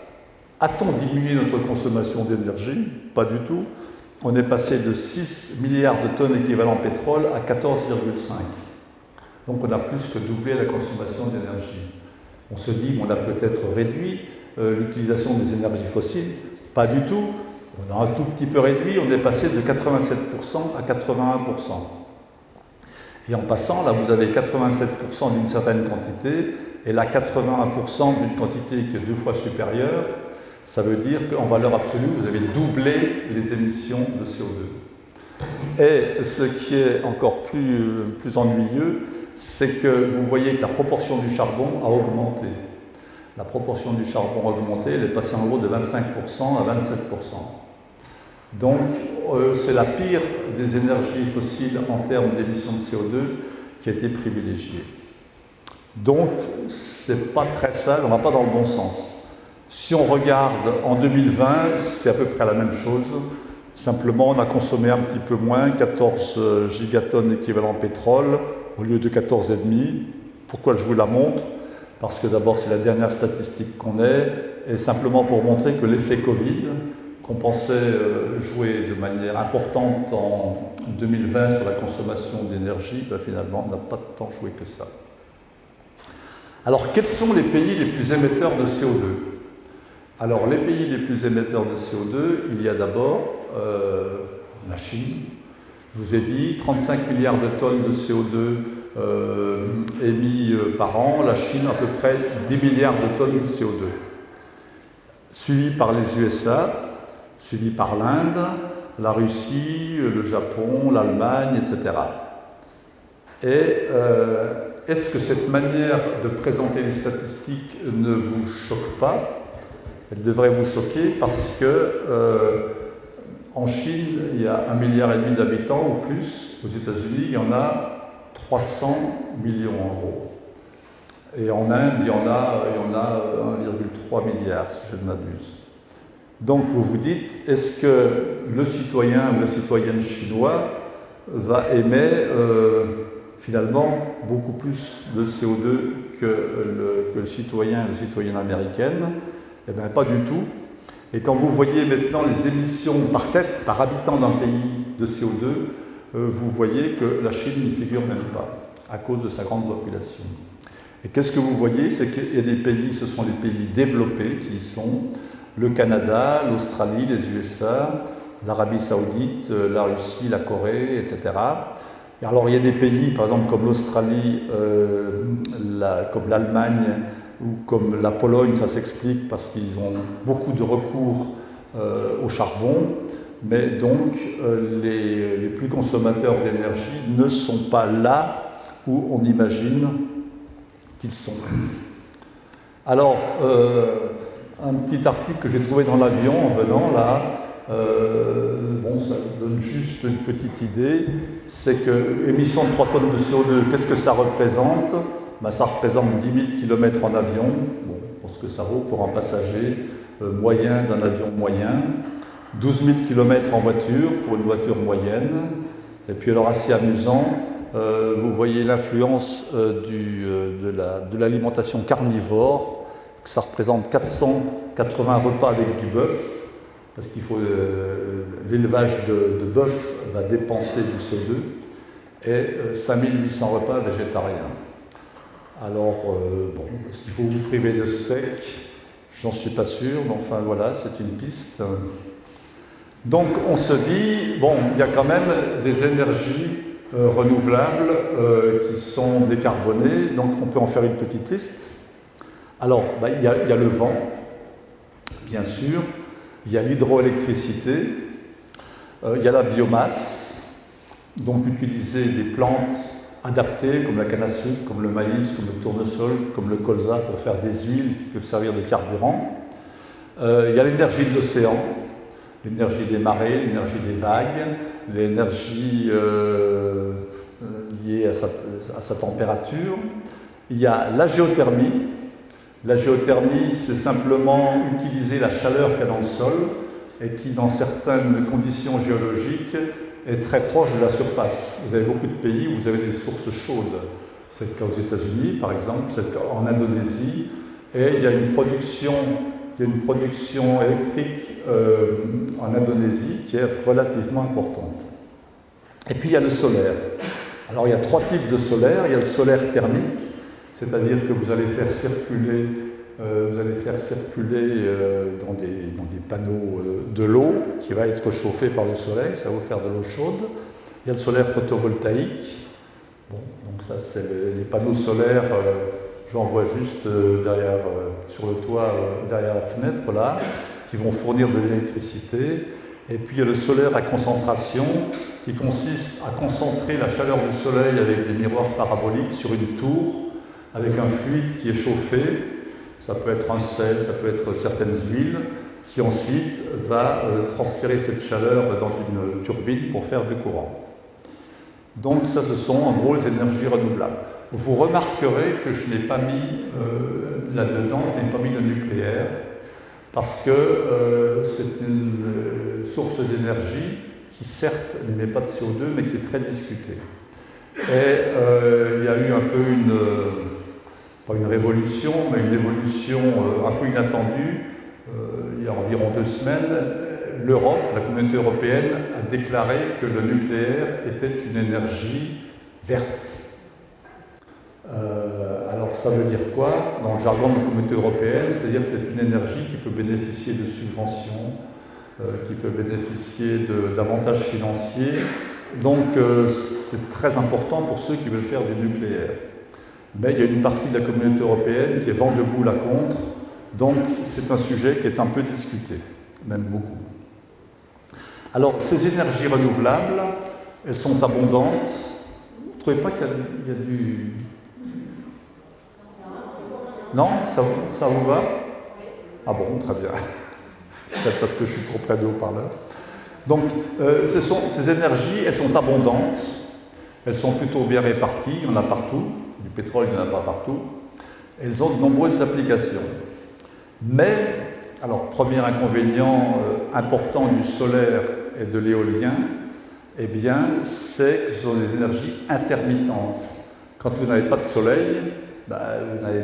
A-t-on diminué notre consommation d'énergie? Pas du tout. On est passé de 6 milliards de tonnes équivalent pétrole à 14,5. Donc on a plus que doublé la consommation d'énergie. On se dit qu'on a peut-être réduit l'utilisation des énergies fossiles. Pas du tout. On a un tout petit peu réduit, on est passé de 87% à 81%. Et en passant, là vous avez 87% d'une certaine quantité, et là 81% d'une quantité qui est 2 fois supérieure. Ça veut dire qu'en valeur absolue, vous avez doublé les émissions de CO2. Et ce qui est encore plus ennuyeux, c'est que vous voyez que la proportion du charbon a augmenté. La proportion du charbon a augmenté, elle est passée en gros de 25% à 27%. Donc, c'est la pire des énergies fossiles en termes d'émissions de CO2 qui a été privilégiée. Donc, c'est pas très sale, on ne va pas dans le bon sens. Si on regarde en 2020, c'est à peu près la même chose. Simplement, on a consommé un petit peu moins, 14 gigatonnes équivalent pétrole au lieu de 14,5. Pourquoi je vous la montre? Parce que d'abord, c'est la dernière statistique qu'on ait, et simplement pour montrer que l'effet Covid, qu'on pensait jouer de manière importante en 2020 sur la consommation d'énergie, ben finalement, n'a pas tant joué que ça. Alors, quels sont les pays les plus émetteurs de CO2? Alors, les pays les plus émetteurs de CO2, il y a d'abord la Chine. Je vous ai dit 35 milliards de tonnes de CO2 émis par an. La Chine, à peu près 10 milliards de tonnes de CO2. Suivi par les USA, suivi par l'Inde, la Russie, le Japon, l'Allemagne, etc. Et est-ce que cette manière de présenter les statistiques ne vous choque pas? Elle devrait vous choquer parce que en Chine, il y a 1,5 milliard d'habitants ou plus. Aux États-Unis, il y en a 300 millions en gros. Et en Inde, il y en a 1,3 milliard, si je ne m'abuse. Donc vous vous dites, est-ce que le citoyen ou la citoyenne chinois va émettre finalement beaucoup plus de CO2 que le citoyen et la citoyenne américaine? Eh bien, pas du tout. Et quand vous voyez maintenant les émissions par tête, par habitant d'un pays de CO2, vous voyez que la Chine n'y figure même pas, à cause de sa grande population. Et qu'est-ce que vous voyez? C'est qu'il y a des pays, ce sont les pays développés qui y sont, le Canada, l'Australie, les USA, l'Arabie Saoudite, la Russie, la Corée, etc. Et alors il y a des pays, par exemple comme l'Australie, comme l'Allemagne, ou comme la Pologne, ça s'explique parce qu'ils ont beaucoup de recours au charbon, mais donc les plus consommateurs d'énergie ne sont pas là où on imagine qu'ils sont. Alors, un petit article que j'ai trouvé dans l'avion en venant là, bon, ça donne juste une petite idée, c'est que émission de 3 tonnes de CO2, qu'est-ce que ça représente? Ben, ça représente 10 000 km en avion, bon, pour ce que ça vaut pour un passager moyen d'un avion moyen, 12 000 km en voiture pour une voiture moyenne, et puis alors assez amusant, vous voyez l'influence de l'alimentation carnivore, ça représente 480 repas avec du bœuf, parce qu'il faut l'élevage de bœuf va dépenser du CO2 et 5800 repas végétariens. Alors, bon, est-ce qu'il faut vous priver de steak? J'en suis pas sûr, mais enfin voilà, c'est une piste. Donc on se dit, bon, il y a quand même des énergies renouvelables qui sont décarbonées, donc on peut en faire une petite liste. Alors, il y a le vent, bien sûr, il y a l'hydroélectricité, il y a la biomasse, donc utiliser des plantes adaptées comme la canne à sucre, comme le maïs, comme le tournesol, comme le colza pour faire des huiles qui peuvent servir de carburant. Il y a l'énergie de l'océan, l'énergie des marées, l'énergie des vagues, l'énergie liée à sa température. Il y a la géothermie. La géothermie, c'est simplement utiliser la chaleur qu'il y a dans le sol et qui, dans certaines conditions géologiques, est très proche de la surface. Vous avez beaucoup de pays où vous avez des sources chaudes. C'est le cas aux États-Unis, par exemple, c'est le cas en Indonésie, et il y a une production électrique en Indonésie qui est relativement importante. Et puis il y a le solaire. Alors il y a 3 types de solaire. Il y a le solaire thermique, c'est-à-dire que vous allez faire circuler dans des panneaux de l'eau qui va être chauffée par le soleil, ça va vous faire de l'eau chaude. Il y a le solaire photovoltaïque. Bon, donc ça c'est les panneaux solaires, j'en vois juste derrière, sur le toit, derrière la fenêtre là, qui vont fournir de l'électricité. Et puis il y a le solaire à concentration qui consiste à concentrer la chaleur du soleil avec des miroirs paraboliques sur une tour avec un fluide qui est chauffé. Ça peut être un sel, ça peut être certaines huiles, qui ensuite va transférer cette chaleur dans une turbine pour faire du courant. Donc ça, ce sont en gros les énergies renouvelables. Vous remarquerez que je n'ai pas mis là-dedans, je n'ai pas mis le nucléaire, parce que c'est une source d'énergie qui certes n'émet pas de CO2, mais qui est très discutée. Et il y a eu un peu pas une révolution, mais une évolution un peu inattendue. Il y a environ 2 semaines, l'Europe, la communauté européenne, a déclaré que le nucléaire était une énergie verte. Alors ça veut dire quoi? Dans le jargon de la communauté européenne, c'est-à-dire que c'est une énergie qui peut bénéficier de subventions, qui peut bénéficier d'avantages financiers. Donc c'est très important pour ceux qui veulent faire du nucléaire. Mais il y a une partie de la communauté européenne qui est vent debout là contre, donc c'est un sujet qui est un peu discuté, même beaucoup. Alors ces énergies renouvelables, elles sont abondantes. Vous ne trouvez pas qu'il y a du... Non, ça vous va? Ah bon, très bien. Peut-être parce que je suis trop près de haut-parleur. Donc, ces énergies, elles sont abondantes, elles sont plutôt bien réparties, il y en a partout, du pétrole, il n'y en a pas partout. Elles ont de nombreuses applications. Mais, alors, premier inconvénient important du solaire et de l'éolien, eh bien, c'est que ce sont des énergies intermittentes. Quand vous n'avez pas de soleil, vous n'avez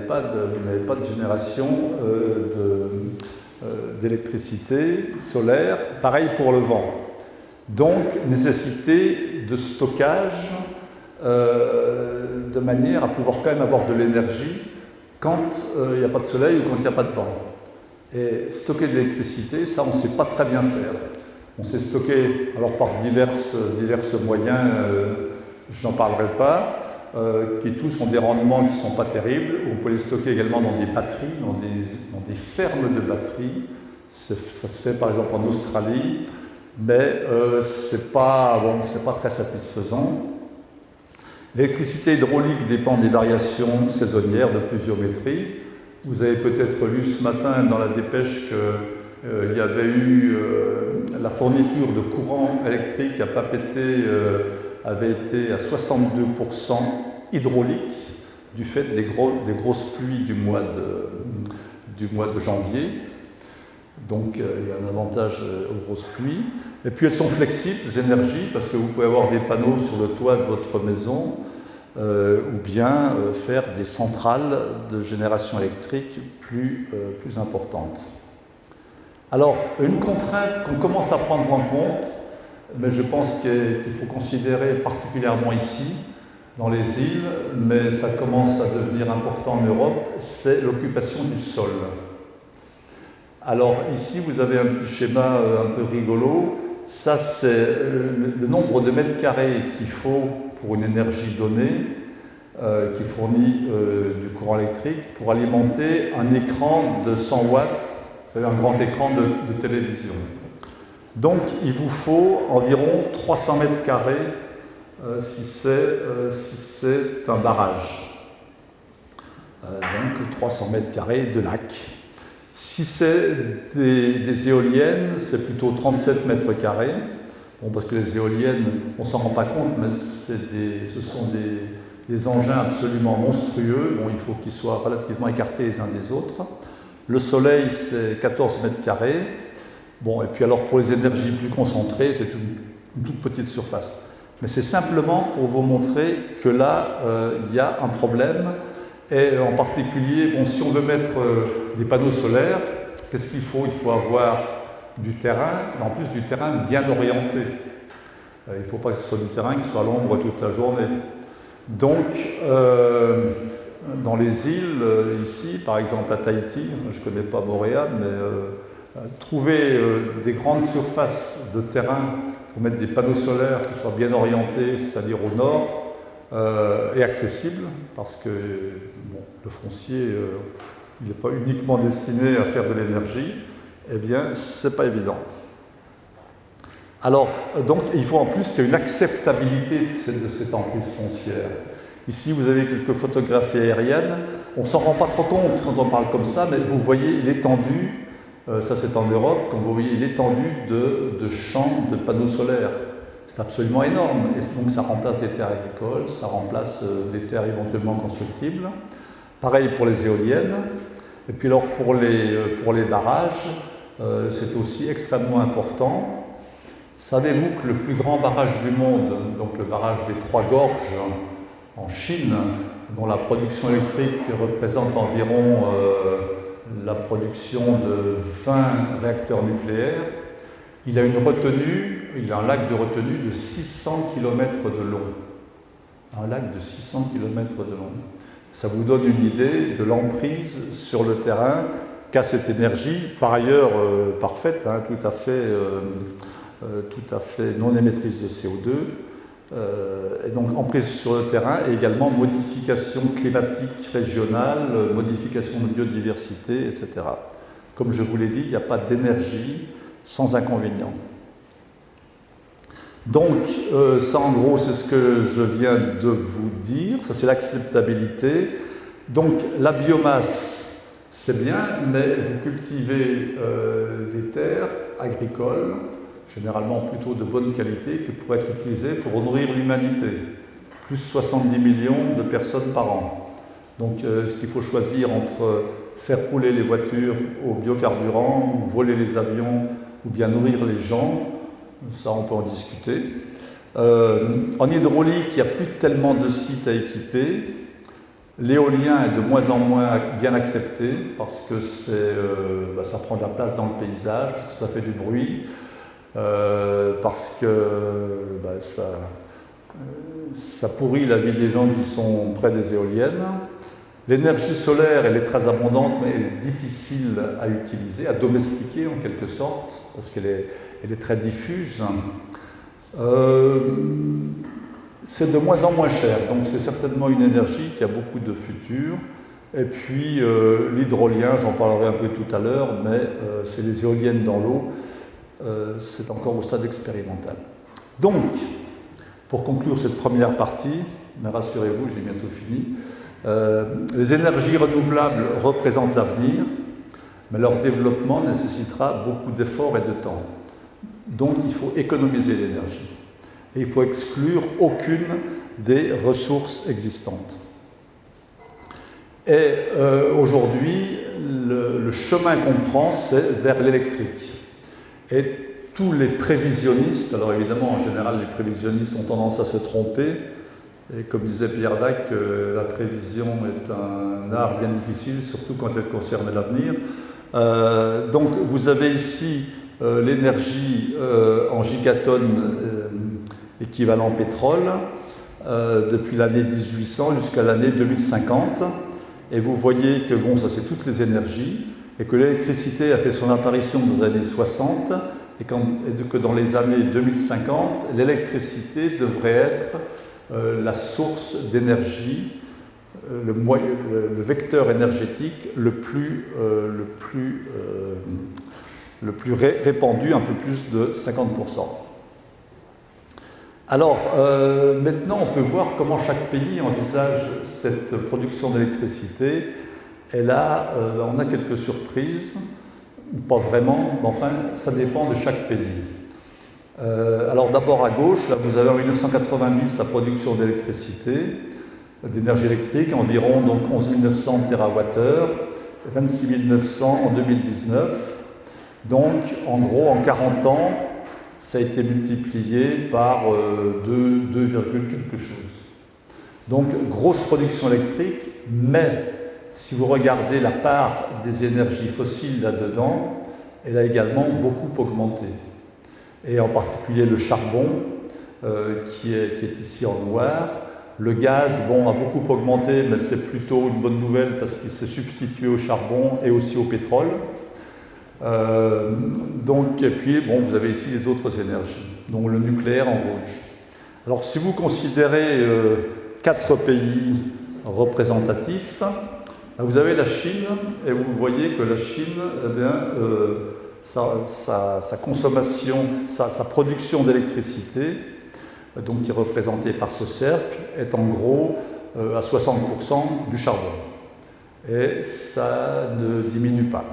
pas de génération d'électricité solaire, pareil pour le vent. Donc, nécessité de stockage de manière à pouvoir quand même avoir de l'énergie quand il n'y a pas de soleil ou quand il n'y a pas de vent. Et stocker de l'électricité, ça, on ne sait pas très bien faire. On sait stocker, alors par divers moyens, je n'en parlerai pas, qui tous ont des rendements qui ne sont pas terribles. On peut les stocker également dans des batteries, dans des fermes de batteries. Ça se fait par exemple en Australie, mais c'est pas très satisfaisant. L'électricité hydraulique dépend des variations saisonnières de pluviométrie. Vous avez peut-être lu ce matin dans la dépêche qu'il y avait eu la fourniture de courant électrique à Papeete avait été à 62% hydraulique du fait des grosses pluies du mois de janvier. Donc il y a un avantage aux grosses pluies. Et puis elles sont flexibles, ces énergies, parce que vous pouvez avoir des panneaux sur le toit de votre maison ou bien faire des centrales de génération électrique plus importantes. Alors, une contrainte qu'on commence à prendre en compte, mais je pense qu'il faut considérer particulièrement ici, dans les îles, mais ça commence à devenir important en Europe, c'est l'occupation du sol. Alors ici, vous avez un petit schéma un peu rigolo. Ça, c'est le nombre de mètres carrés qu'il faut pour une énergie donnée qui fournit du courant électrique pour alimenter un écran de 100 watts, vous savez, un grand écran de télévision. Donc, il vous faut environ 300 mètres carrés si c'est un barrage. Donc, 300 mètres carrés de lac. Si c'est des éoliennes, c'est plutôt 37 mètres carrés. Bon, parce que les éoliennes, on ne s'en rend pas compte, mais ce sont des engins absolument monstrueux. Bon, il faut qu'ils soient relativement écartés les uns des autres. Le soleil, c'est 14 mètres carrés. Bon, et puis alors pour les énergies plus concentrées, c'est une toute petite surface. Mais c'est simplement pour vous montrer que là, il y a un problème. Et en particulier, bon, si on veut mettre des panneaux solaires, qu'est-ce qu'il faut? Il faut avoir du terrain, et en plus du terrain bien orienté. Il ne faut pas que ce soit du terrain qui soit à l'ombre toute la journée. Donc, dans les îles, ici, par exemple à Tahiti, enfin, je ne connais pas Montréal, mais trouver des grandes surfaces de terrain pour mettre des panneaux solaires qui soient bien orientés, c'est-à-dire au nord, et accessible, parce que bon, le foncier, il n'est pas uniquement destiné à faire de l'énergie, eh bien, c'est pas évident. Alors, donc, il faut en plus qu'il y ait une acceptabilité de cette emprise foncière. Ici, vous avez quelques photographies aériennes. On ne s'en rend pas trop compte quand on parle comme ça, mais vous voyez l'étendue, ça c'est en Europe, quand vous voyez l'étendue de champs de panneaux solaires. C'est absolument énorme. Et donc, ça remplace des terres agricoles, ça remplace des terres éventuellement constructibles. Pareil pour les éoliennes. Et puis alors, pour les barrages, c'est aussi extrêmement important. Savez-vous que le plus grand barrage du monde, donc le barrage des Trois Gorges en Chine, dont la production électrique représente environ la production de 20 réacteurs nucléaires, il a un lac de retenue de 600 km de long. Un lac de 600 km de long. Ça vous donne une idée de l'emprise sur le terrain qu'a cette énergie, par ailleurs parfaite, hein, tout à fait non émettrice de CO2. Et donc emprise sur le terrain et également modification climatique régionale, modification de biodiversité, etc. Comme je vous l'ai dit, il n'y a pas d'énergie sans inconvénient. Donc, ça en gros, c'est ce que je viens de vous dire, ça c'est l'acceptabilité. Donc, la biomasse, c'est bien, mais vous cultivez des terres agricoles, généralement plutôt de bonne qualité, qui pourraient être utilisées pour nourrir l'humanité. Plus 70 millions de personnes par an. Donc, ce qu'il faut choisir entre faire rouler les voitures au biocarburant, ou voler les avions, ou bien nourrir les gens, ça on peut en discuter. En hydraulique, il n'y a plus tellement de sites à équiper. L'éolien est de moins en moins bien accepté parce que ça prend de la place dans le paysage, parce que ça fait du bruit, parce que ça pourrit la vie des gens qui sont près des éoliennes. L'énergie solaire, elle est très abondante, mais elle est difficile à utiliser, à domestiquer en quelque sorte, parce qu'elle est très diffuse. C'est de moins en moins cher, donc c'est certainement une énergie qui a beaucoup de futur. Et puis l'hydrolien, j'en parlerai un peu tout à l'heure, mais c'est les éoliennes dans l'eau, c'est encore au stade expérimental. Donc, pour conclure cette première partie, mais rassurez-vous, j'ai bientôt fini, les énergies renouvelables représentent l'avenir, mais leur développement nécessitera beaucoup d'efforts et de temps. Donc il faut économiser l'énergie. Et il faut exclure aucune des ressources existantes. Et aujourd'hui, le chemin qu'on prend, c'est vers l'électrique. Et tous les prévisionnistes, alors évidemment, en général, les prévisionnistes ont tendance à se tromper, et comme disait Pierre Dac, la prévision est un art bien difficile, surtout quand elle concerne l'avenir. Donc vous avez ici l'énergie en gigatonnes équivalent pétrole depuis l'année 1800 jusqu'à l'année 2050. Et vous voyez que bon, ça c'est toutes les énergies, et que l'électricité a fait son apparition dans les années 60, et que dans les années 2050, l'électricité devrait être la source d'énergie, le vecteur énergétique le plus répandu, un peu plus de 50%. Alors, maintenant, on peut voir comment chaque pays envisage cette production d'électricité. Et là, on a quelques surprises, pas vraiment, mais enfin, ça dépend de chaque pays. Alors, d'abord à gauche, là, vous avez en 1990 la production d'électricité, d'énergie électrique, environ donc 11 900 TWh, 26 900 en 2019. Donc, en gros, en 40 ans, ça a été multiplié par 2, quelque chose. Donc, grosse production électrique, mais si vous regardez la part des énergies fossiles là-dedans, elle a également beaucoup augmenté. Et en particulier le charbon, qui est ici en noir. Le gaz, bon, a beaucoup augmenté, mais c'est plutôt une bonne nouvelle parce qu'il s'est substitué au charbon et aussi au pétrole. Et puis, bon, vous avez ici les autres énergies, donc le nucléaire en rouge. Alors, si vous considérez 4 pays représentatifs, vous avez la Chine, et vous voyez que la Chine, eh bien, sa consommation, sa production d'électricité, donc qui est représentée par ce cercle, est en gros à 60% du charbon. Et ça ne diminue pas.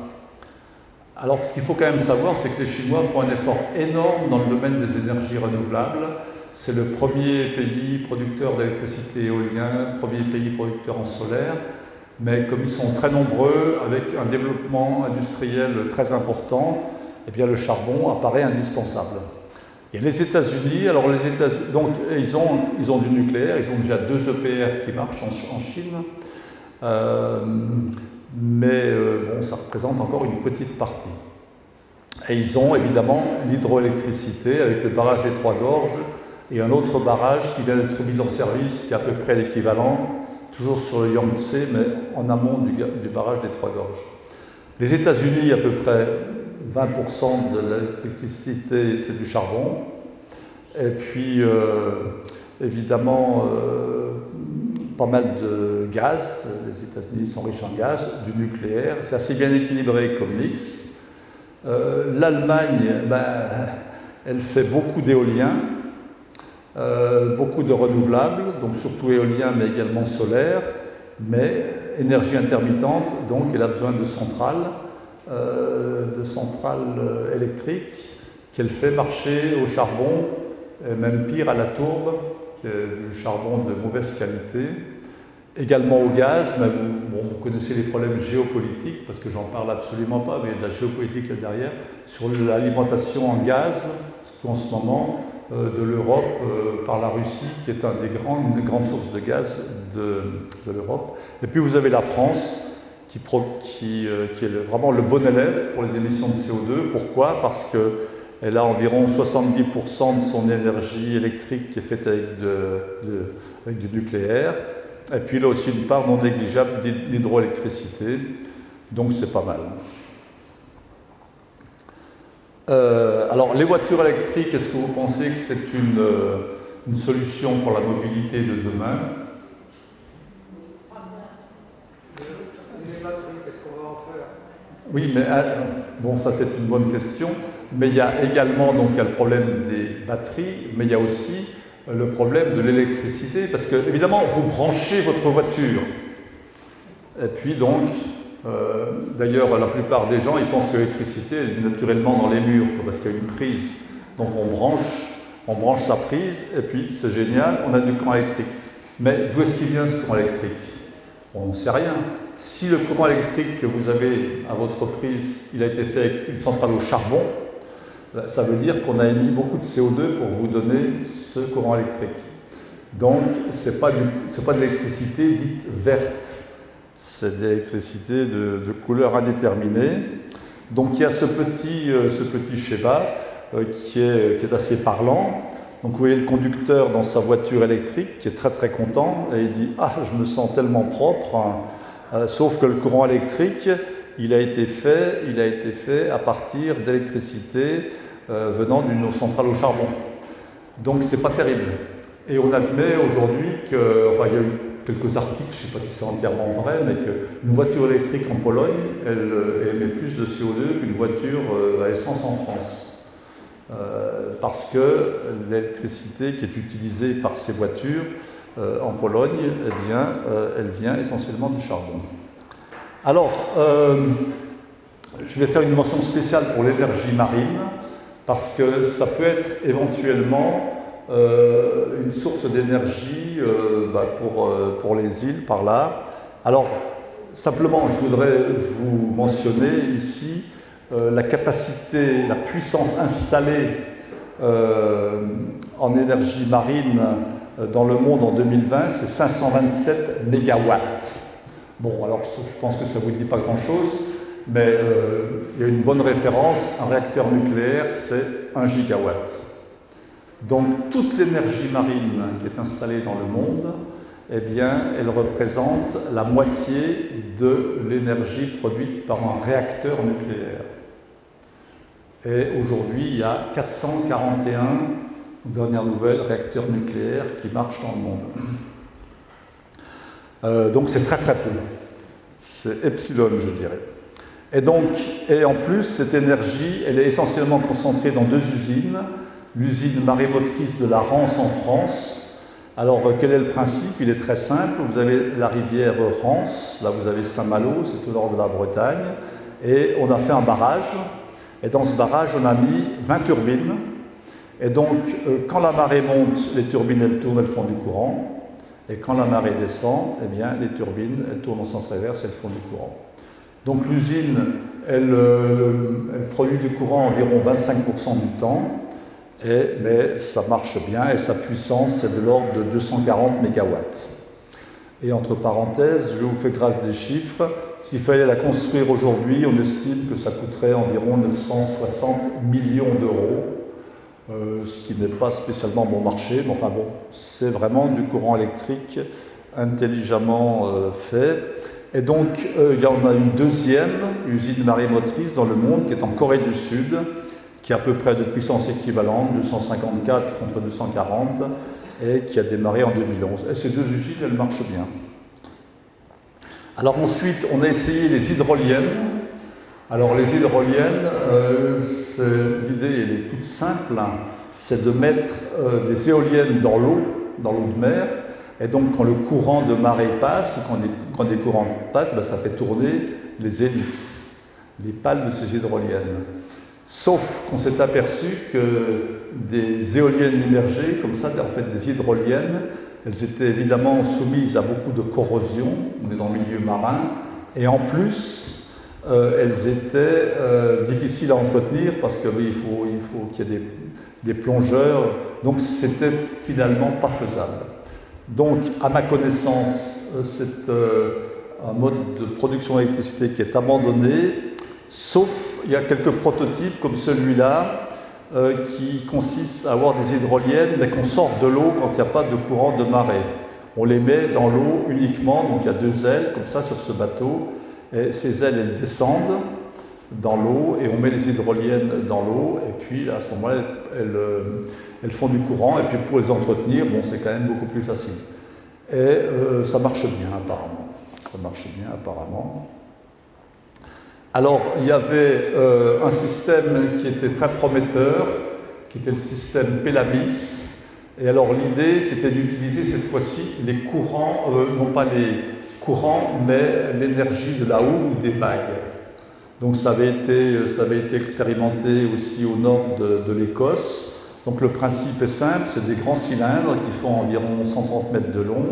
Alors, ce qu'il faut quand même savoir, c'est que les Chinois font un effort énorme dans le domaine des énergies renouvelables. C'est le premier pays producteur d'électricité éolien, premier pays producteur en solaire. Mais comme ils sont très nombreux, avec un développement industriel très important, eh bien le charbon apparaît indispensable. Et les États-Unis, alors les États-Unis, donc ils ont du nucléaire, ils ont déjà 2 EPR qui marchent en Chine. Bon, ça représente encore une petite partie. Et ils ont évidemment l'hydroélectricité avec le barrage des Trois Gorges et un autre barrage qui vient d'être mis en service, qui est à peu près l'équivalent, toujours sur le Yangtze, mais en amont du barrage des Trois Gorges. Les États-Unis, à peu près 20% de l'électricité, c'est du charbon. Et puis, évidemment, pas mal de gaz. Les États-Unis sont riches en gaz, du nucléaire. C'est assez bien équilibré comme mix. L'Allemagne, elle fait beaucoup d'éolien, beaucoup de renouvelables, donc surtout éolien, mais également solaire, mais énergie intermittente, donc elle a besoin de centrales électriques qu'elle fait marcher au charbon, et même pire à la tourbe, qui est du charbon de mauvaise qualité. Également au gaz, mais vous connaissez les problèmes géopolitiques, parce que j'en parle absolument pas, mais il y a de la géopolitique là derrière, sur l'alimentation en gaz, surtout en ce moment, de l'Europe par la Russie, qui est une grande source de gaz de l'Europe. Et puis vous avez la France, qui est vraiment le bon élève pour les émissions de CO2. Pourquoi? Parce qu'elle a environ 70% de son énergie électrique qui est faite avec du nucléaire. Et puis il a aussi une part non négligeable d'hydroélectricité, donc c'est pas mal. Alors les voitures électriques, est-ce que vous pensez que c'est une solution pour la mobilité de demain? Oui, mais bon, ça c'est une bonne question, mais il y a également donc, il y a le problème des batteries, mais il y a aussi le problème de l'électricité, parce que évidemment vous branchez votre voiture, et puis donc, d'ailleurs la plupart des gens ils pensent que l'électricité est naturellement dans les murs, parce qu'il y a une prise, donc on branche sa prise, et puis c'est génial, on a du courant électrique. Mais d'où est-ce qu'il vient ce courant électrique? On n'en sait rien. Si le courant électrique que vous avez à votre prise, il a été fait avec une centrale au charbon, ça veut dire qu'on a émis beaucoup de CO2 pour vous donner ce courant électrique. Donc, ce n'est pas de l'électricité dite verte, c'est de l'électricité de couleur indéterminée. Donc il y a ce petit schéma qui est assez parlant. Donc vous voyez le conducteur dans sa voiture électrique qui est très très content et il dit « Ah, je me sens tellement propre hein. ». Sauf que le courant électrique, il a été fait à partir d'électricité venant d'une centrale au charbon. Donc c'est pas terrible. Et on admet aujourd'hui que, enfin il y a eu quelques articles, je ne sais pas si c'est entièrement vrai, mais qu'une voiture électrique en Pologne, elle émet plus de CO2 qu'une voiture à essence en France. Parce que l'électricité qui est utilisée par ces voitures en Pologne, eh bien, elle vient essentiellement du charbon. Alors, je vais faire une mention spéciale pour l'énergie marine, parce que ça peut être éventuellement une source d'énergie pour les îles, par là. Alors, simplement, je voudrais vous mentionner ici la capacité, la puissance installée en énergie marine dans le monde en 2020, c'est 527 mégawatts. Bon, alors je pense que ça ne vous dit pas grand-chose, mais il y a une bonne référence, un réacteur nucléaire, c'est 1 gigawatt. Donc toute l'énergie marine qui est installée dans le monde, eh bien, elle représente la moitié de l'énergie produite par un réacteur nucléaire. Et aujourd'hui, il y a 441, dernière nouvelle, réacteurs nucléaires qui marchent dans le monde. Donc c'est très très peu. C'est epsilon, je dirais. Et en plus, cette énergie, elle est essentiellement concentrée dans 2 usines. L'usine marémotrice de la Rance en France. Alors, quel est le principe? Il est très simple. Vous avez la rivière Rance, là vous avez Saint-Malo, c'est au nord de la Bretagne, et on a fait un barrage. Et dans ce barrage, on a mis 20 turbines. Et donc, quand la marée monte, les turbines, elles tournent, elles font du courant. Et quand la marée descend, eh bien, les turbines, elles tournent en sens inverse, elles font du courant. Donc, l'usine, elle produit du courant environ 25% du temps. Mais ça marche bien et sa puissance est de l'ordre de 240 mégawatts. Et entre parenthèses, je vous fais grâce des chiffres. S'il fallait la construire aujourd'hui, on estime que ça coûterait environ 960 millions d'euros, ce qui n'est pas spécialement bon marché, mais enfin bon, c'est vraiment du courant électrique intelligemment fait. Et donc, il y en a une deuxième usine marémotrice dans le monde qui est en Corée du Sud, qui a à peu près de puissance équivalente, 254 contre 240, et qui a démarré en 2011. Et ces 2 usines, elles marchent bien. Alors ensuite, on a essayé les hydroliennes. Alors les hydroliennes, l'idée, elle est toute simple, hein. C'est de mettre des éoliennes dans l'eau de mer, et donc quand le courant de marée passe, ou quand des courants passent, ben, ça fait tourner les hélices, les pales de ces hydroliennes. Sauf qu'on s'est aperçu que des éoliennes immergées, comme ça, en fait des hydroliennes, elles étaient évidemment soumises à beaucoup de corrosion, on est dans le milieu marin, et en plus, elles étaient difficiles à entretenir parce qu'il faut qu'il y ait des plongeurs, donc c'était finalement pas faisable. Donc, à ma connaissance, c'est un mode de production d'électricité qui est abandonné, sauf il y a quelques prototypes comme celui-là qui consistent à avoir des hydroliennes mais qu'on sort de l'eau quand il n'y a pas de courant de marée. On les met dans l'eau uniquement, donc il y a 2 ailes comme ça sur ce bateau, et ces ailes elles descendent dans l'eau et on met les hydroliennes dans l'eau et puis à ce moment-là elles font du courant et puis pour les entretenir, bon c'est quand même beaucoup plus facile. Et ça marche bien apparemment. Ça marche bien apparemment. Alors, il y avait un système qui était très prometteur, qui était le système Pelamis. Et alors, l'idée, c'était d'utiliser cette fois-ci les courants, non pas les courants, mais l'énergie de la houle ou des vagues. Donc, ça avait été expérimenté aussi au nord de l'Écosse. Donc, le principe est simple, c'est des grands cylindres qui font environ 130 mètres de long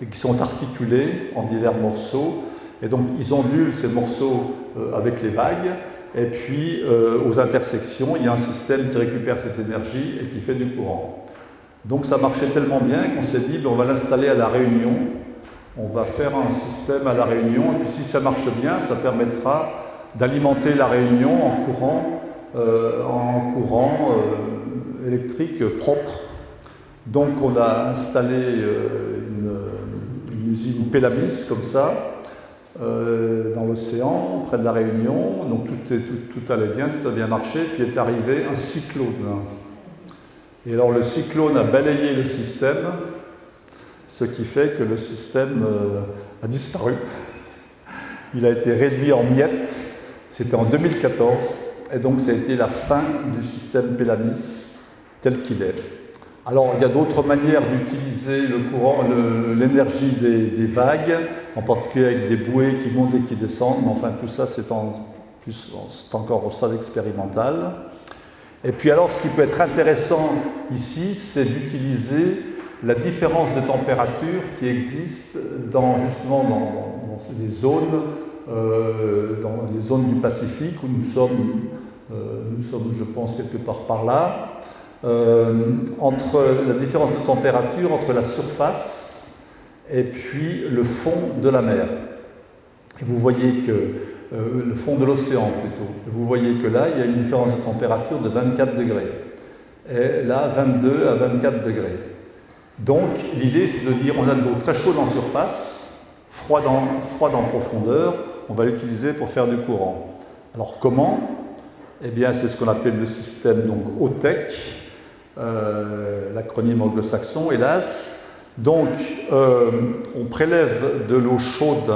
et qui sont articulés en divers morceaux. Et donc, ils ondulent ces morceaux avec les vagues, et puis aux intersections, il y a un système qui récupère cette énergie et qui fait du courant. Donc, ça marchait tellement bien qu'on s'est dit, on va l'installer à La Réunion, on va faire un système à La Réunion, et puis si ça marche bien, ça permettra d'alimenter la Réunion en courant électrique propre. Donc on a installé une usine Pélamis comme ça, dans l'océan, près de la Réunion. Donc tout allait bien, tout a bien marché. Puis est arrivé un cyclone. Et alors le cyclone a balayé le système, ce qui fait que le système a disparu. Il a été réduit en miettes. C'était en 2014. Et donc ça a été la fin du système Pélamis tel qu'il est. Alors, il y a d'autres manières d'utiliser l'énergie des vagues, en particulier avec des bouées qui montent et qui descendent, mais enfin, tout ça, c'est encore au stade expérimental. Et puis alors, ce qui peut être intéressant ici, c'est d'utiliser la différence de température qui existe justement dans les zones du Pacifique, où nous sommes, je pense, quelque part par là. Entre la différence de température entre la surface et puis le fond de la mer. Et vous voyez que le fond de l'océan plutôt. Et vous voyez que là, il y a une différence de température de 24 degrés. Et là, 22 à 24 degrés. Donc, l'idée, c'est de dire, on a de l'eau très chaude en surface, froide en profondeur, on va l'utiliser pour faire du courant. Alors, comment? Eh bien, c'est ce qu'on appelle le système donc OTEC, l'acronyme anglo-saxon, hélas. Donc, on prélève de l'eau chaude,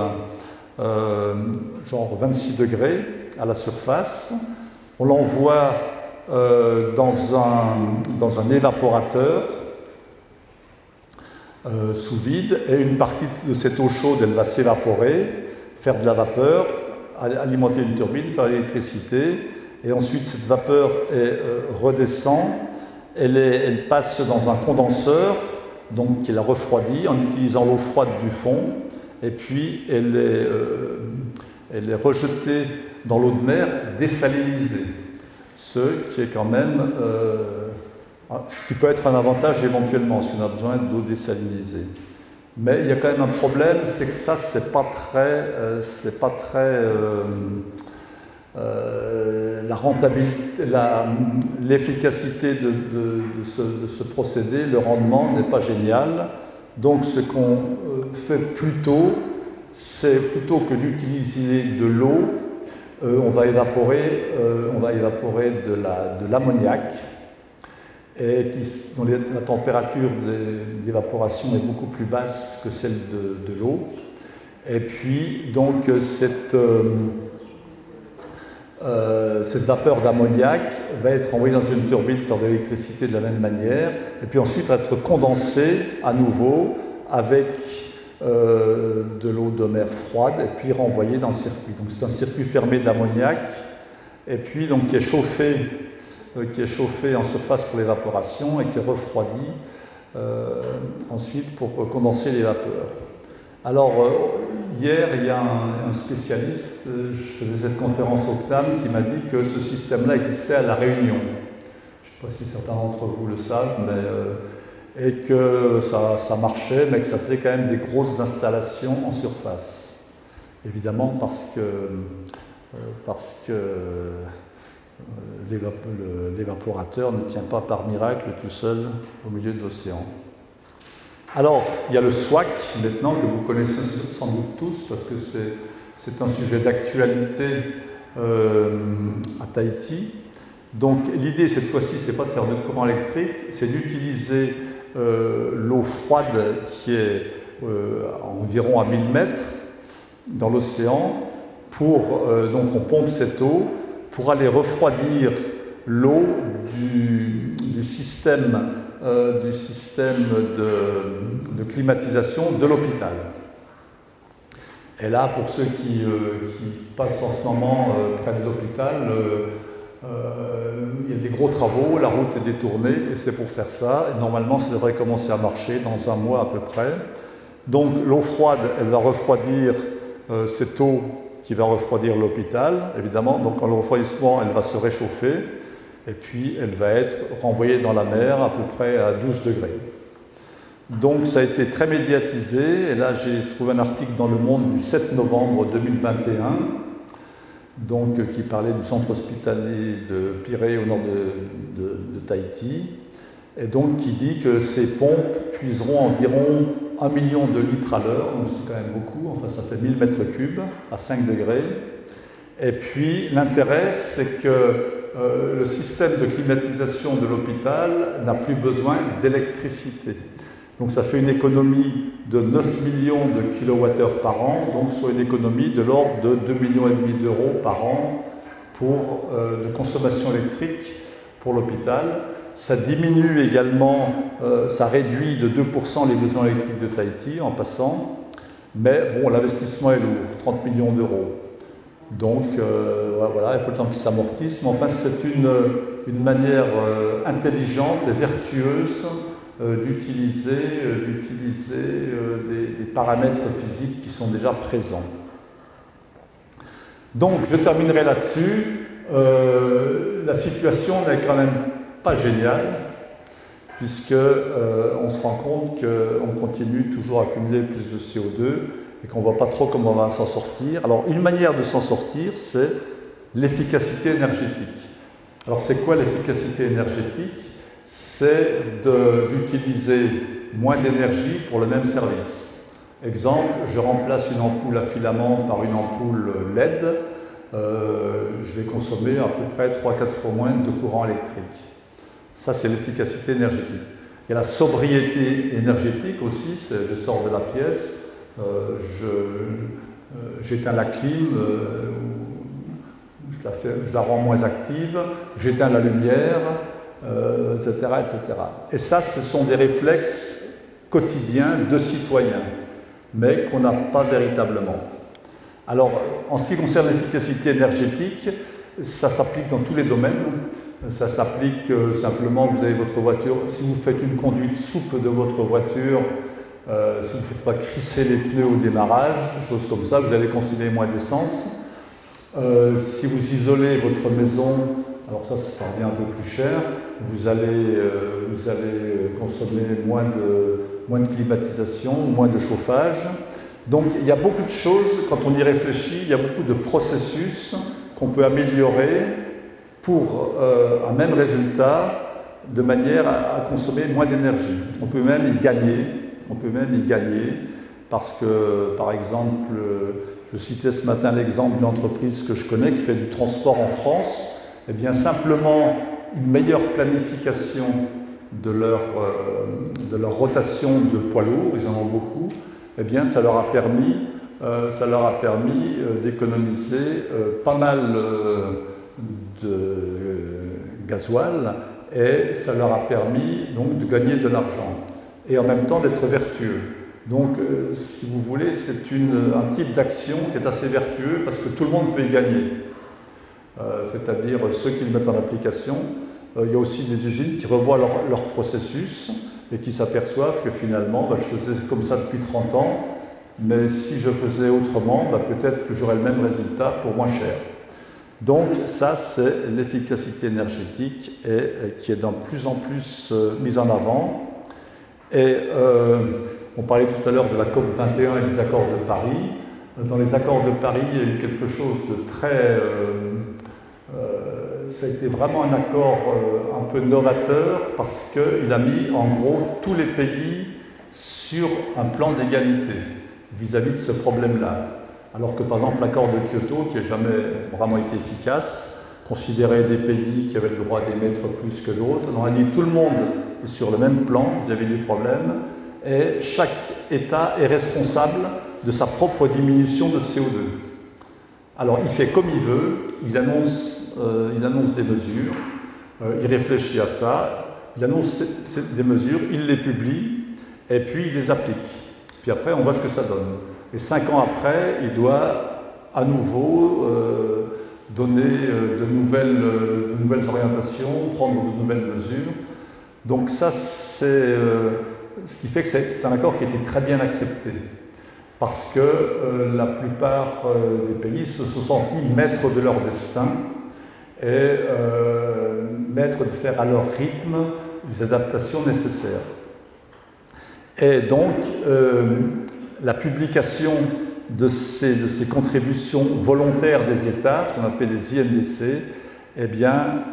genre 26 degrés à la surface. On l'envoie dans un évaporateur sous vide, et une partie de cette eau chaude, elle va s'évaporer, faire de la vapeur, alimenter une turbine, faire de l'électricité, et ensuite cette vapeur redescend. Elle passe dans un condenseur, donc qui la refroidit en utilisant l'eau froide du fond, et puis elle est rejetée dans l'eau de mer désalinisée, ce qui est quand même ce qui peut être un avantage éventuellement si on a besoin d'eau désalinisée. Mais il y a quand même un problème, c'est que ça c'est pas très la rentabilité, l'efficacité de ce procédé, le rendement n'est pas génial. Donc ce qu'on fait plutôt, c'est plutôt que d'utiliser de l'eau, on va évaporer de l'ammoniac, dont la température d'évaporation est beaucoup plus basse que celle de l'eau. Et puis donc cette vapeur d'ammoniac va être envoyée dans une turbine faire de l'électricité de la même manière, et puis ensuite être condensée à nouveau avec de l'eau de mer froide, et puis renvoyée dans le circuit. Donc c'est un circuit fermé d'ammoniac, et puis donc qui est chauffé en surface pour l'évaporation et qui est refroidi ensuite pour condenser les vapeurs. Alors, hier, il y a un spécialiste, je faisais cette conférence au CNAM, qui m'a dit que ce système-là existait à La Réunion. Je ne sais pas si certains d'entre vous le savent, et que ça marchait, mais que ça faisait quand même des grosses installations en surface. Évidemment, parce que l'évaporateur ne tient pas par miracle tout seul au milieu de l'océan. Alors, il y a le SWAC, maintenant, que vous connaissez sans doute tous, parce que c'est un sujet d'actualité à Tahiti. Donc, l'idée, cette fois-ci, c'est pas de faire de courant électrique, c'est d'utiliser l'eau froide qui est environ à 1000 mètres dans l'océan, donc on pompe cette eau pour aller refroidir l'eau du système de climatisation de l'hôpital. Et là, pour ceux qui passent en ce moment près de l'hôpital, il y a des gros travaux, la route est détournée, et c'est pour faire ça. Et normalement, ça devrait commencer à marcher dans un mois à peu près. Donc l'eau froide, elle va refroidir cette eau qui va refroidir l'hôpital, évidemment. Donc en le refroidissement, elle va se réchauffer, et puis elle va être renvoyée dans la mer à peu près à 12 degrés. Donc ça a été très médiatisé, et là j'ai trouvé un article dans Le Monde du 7 novembre 2021 donc, qui parlait du centre hospitalier de Pirée au nord de Tahiti, et donc qui dit que ces pompes puiseront environ 1 million de litres à l'heure, donc c'est quand même beaucoup, enfin ça fait 1000 mètres cubes à 5 degrés. Et puis l'intérêt, c'est que le système de climatisation de l'hôpital n'a plus besoin d'électricité. Donc ça fait une économie de 9 millions de kilowattheures par an, donc soit une économie de l'ordre de 2,5 millions d'euros par an de consommation électrique pour l'hôpital. Ça diminue également, ça réduit de 2% les besoins électriques de Tahiti en passant, mais bon, l'investissement est lourd, 30 millions d'euros. Donc voilà, il faut le temps que ça s'amortisse, mais enfin c'est une manière intelligente et vertueuse d'utiliser des paramètres physiques qui sont déjà présents. Donc je terminerai là-dessus. La situation n'est quand même pas géniale, puisque on se rend compte qu'on continue toujours à accumuler plus de CO2 et qu'on ne voit pas trop comment on va s'en sortir. Alors une manière de s'en sortir, c'est l'efficacité énergétique. Alors c'est quoi l'efficacité énergétique? C'est d'utiliser moins d'énergie pour le même service. Exemple, je remplace une ampoule à filament par une ampoule LED, je vais consommer à peu près 3-4 fois moins de courant électrique. Ça, c'est l'efficacité énergétique. Et la sobriété énergétique aussi, c'est je sors de la pièce, j'éteins la clim, je la rends moins active, j'éteins la lumière, etc., etc. Et ça, ce sont des réflexes quotidiens de citoyens, mais qu'on n'a pas véritablement. Alors, en ce qui concerne l'efficacité énergétique, ça s'applique dans tous les domaines. Ça s'applique simplement, vous avez votre voiture, si vous faites une conduite souple de votre voiture, si vous ne faites pas crisser les pneus au démarrage, des choses comme ça, vous allez consommer moins d'essence. Si vous isolez votre maison, alors ça revient un peu plus cher, vous allez consommer moins de climatisation, moins de chauffage. Donc il y a beaucoup de choses, quand on y réfléchit, il y a beaucoup de processus qu'on peut améliorer pour un même résultat, de manière à consommer moins d'énergie. On peut même y gagner, parce que, par exemple, je citais ce matin l'exemple d'une entreprise que je connais qui fait du transport en France. Eh bien, simplement une meilleure planification de leur rotation de poids lourds, ils en ont beaucoup, eh bien, ça leur a permis d'économiser pas mal de gasoil, et ça leur a permis donc de gagner de l'argent et en même temps d'être vertueux. Donc, si vous voulez, c'est un type d'action qui est assez vertueux parce que tout le monde peut y gagner. C'est-à-dire ceux qui le mettent en application. Il y a aussi des usines qui revoient leur processus et qui s'aperçoivent que finalement, je faisais comme ça depuis 30 ans, mais si je faisais autrement, peut-être que j'aurais le même résultat pour moins cher. Donc ça, c'est l'efficacité énergétique qui est de plus en plus mise en avant. Et on parlait tout à l'heure de la COP 21 et des accords de Paris. Dans les accords de Paris, il y a eu quelque chose de très... ça a été vraiment un accord un peu novateur parce qu'il a mis en gros tous les pays sur un plan d'égalité vis-à-vis de ce problème-là. Alors que par exemple l'accord de Kyoto, qui n'a jamais vraiment été efficace, considérait des pays qui avaient le droit d'émettre plus que d'autres. On a dit tout le monde est sur le même plan vis-à-vis du problème et chaque État est responsable de sa propre diminution de CO2. Alors il fait comme il veut, il annonce des mesures, il réfléchit à ça, il annonce des mesures, il les publie et puis il les applique. Puis après on voit ce que ça donne. Et 5 ans après, il doit à nouveau donner de nouvelles orientations, prendre de nouvelles mesures. Donc ça, c'est ce qui fait que c'est un accord qui a été très bien accepté. Parce que la plupart des pays se sont sentis maîtres de leur destin et maîtres de faire à leur rythme les adaptations nécessaires. Et donc, la publication de ces contributions volontaires des États, ce qu'on appelle les INDC, eh bien,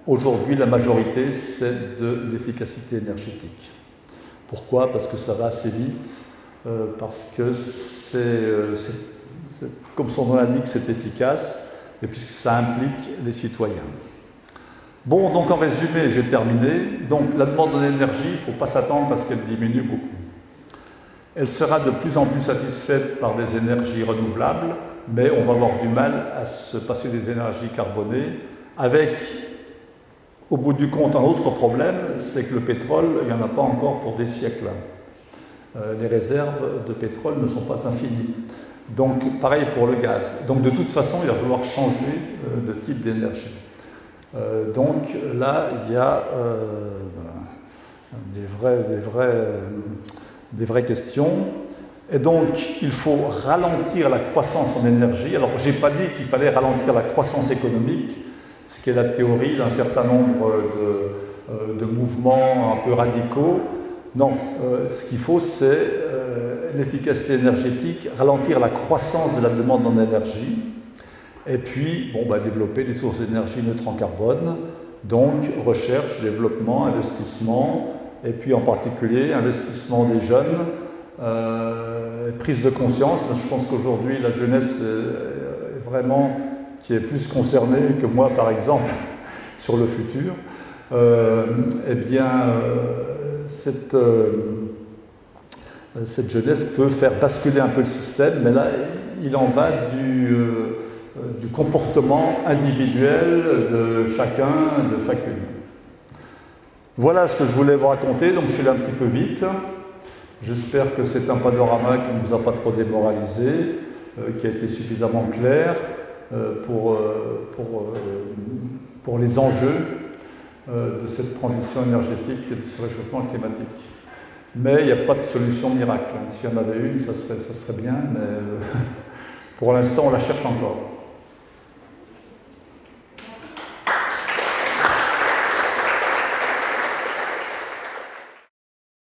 aujourd'hui, la majorité, c'est de l'efficacité énergétique. Pourquoi? Parce que ça va assez vite, parce que comme son nom l'indique, c'est efficace, et puisque ça implique les citoyens. Bon, donc en résumé, j'ai terminé. Donc la demande en énergie, il ne faut pas s'attendre à ce qu'elle diminue beaucoup. Elle sera de plus en plus satisfaite par des énergies renouvelables, mais on va avoir du mal à se passer des énergies carbonées, avec, au bout du compte, un autre problème, c'est que le pétrole, il n'y en a pas encore pour des siècles. Les réserves de pétrole ne sont pas infinies. Donc, pareil pour le gaz. Donc, de toute façon, il va falloir changer de type d'énergie. Donc, là, il y a des vraies questions. Et donc, il faut ralentir la croissance en énergie. Alors, je n'ai pas dit qu'il fallait ralentir la croissance économique, ce qui est la théorie d'un certain nombre de mouvements un peu radicaux. Non, ce qu'il faut, c'est l'efficacité énergétique, ralentir la croissance de la demande en énergie, et puis développer des sources d'énergie neutres en carbone, donc recherche, développement, investissement, et puis en particulier investissement des jeunes, prise de conscience. Je pense qu'aujourd'hui la jeunesse est vraiment qui est plus concernée que moi par exemple sur le futur. Cette jeunesse peut faire basculer un peu le système, mais là il en va du comportement individuel de chacun, de chacune. Voilà ce que je voulais vous raconter, donc je suis allé un petit peu vite. J'espère que c'est un panorama qui ne vous a pas trop démoralisé, qui a été suffisamment clair pour les enjeux de cette transition énergétique et de ce réchauffement climatique. Mais il n'y a pas de solution miracle. S'il y en avait une, ça serait bien, mais pour l'instant, on la cherche encore.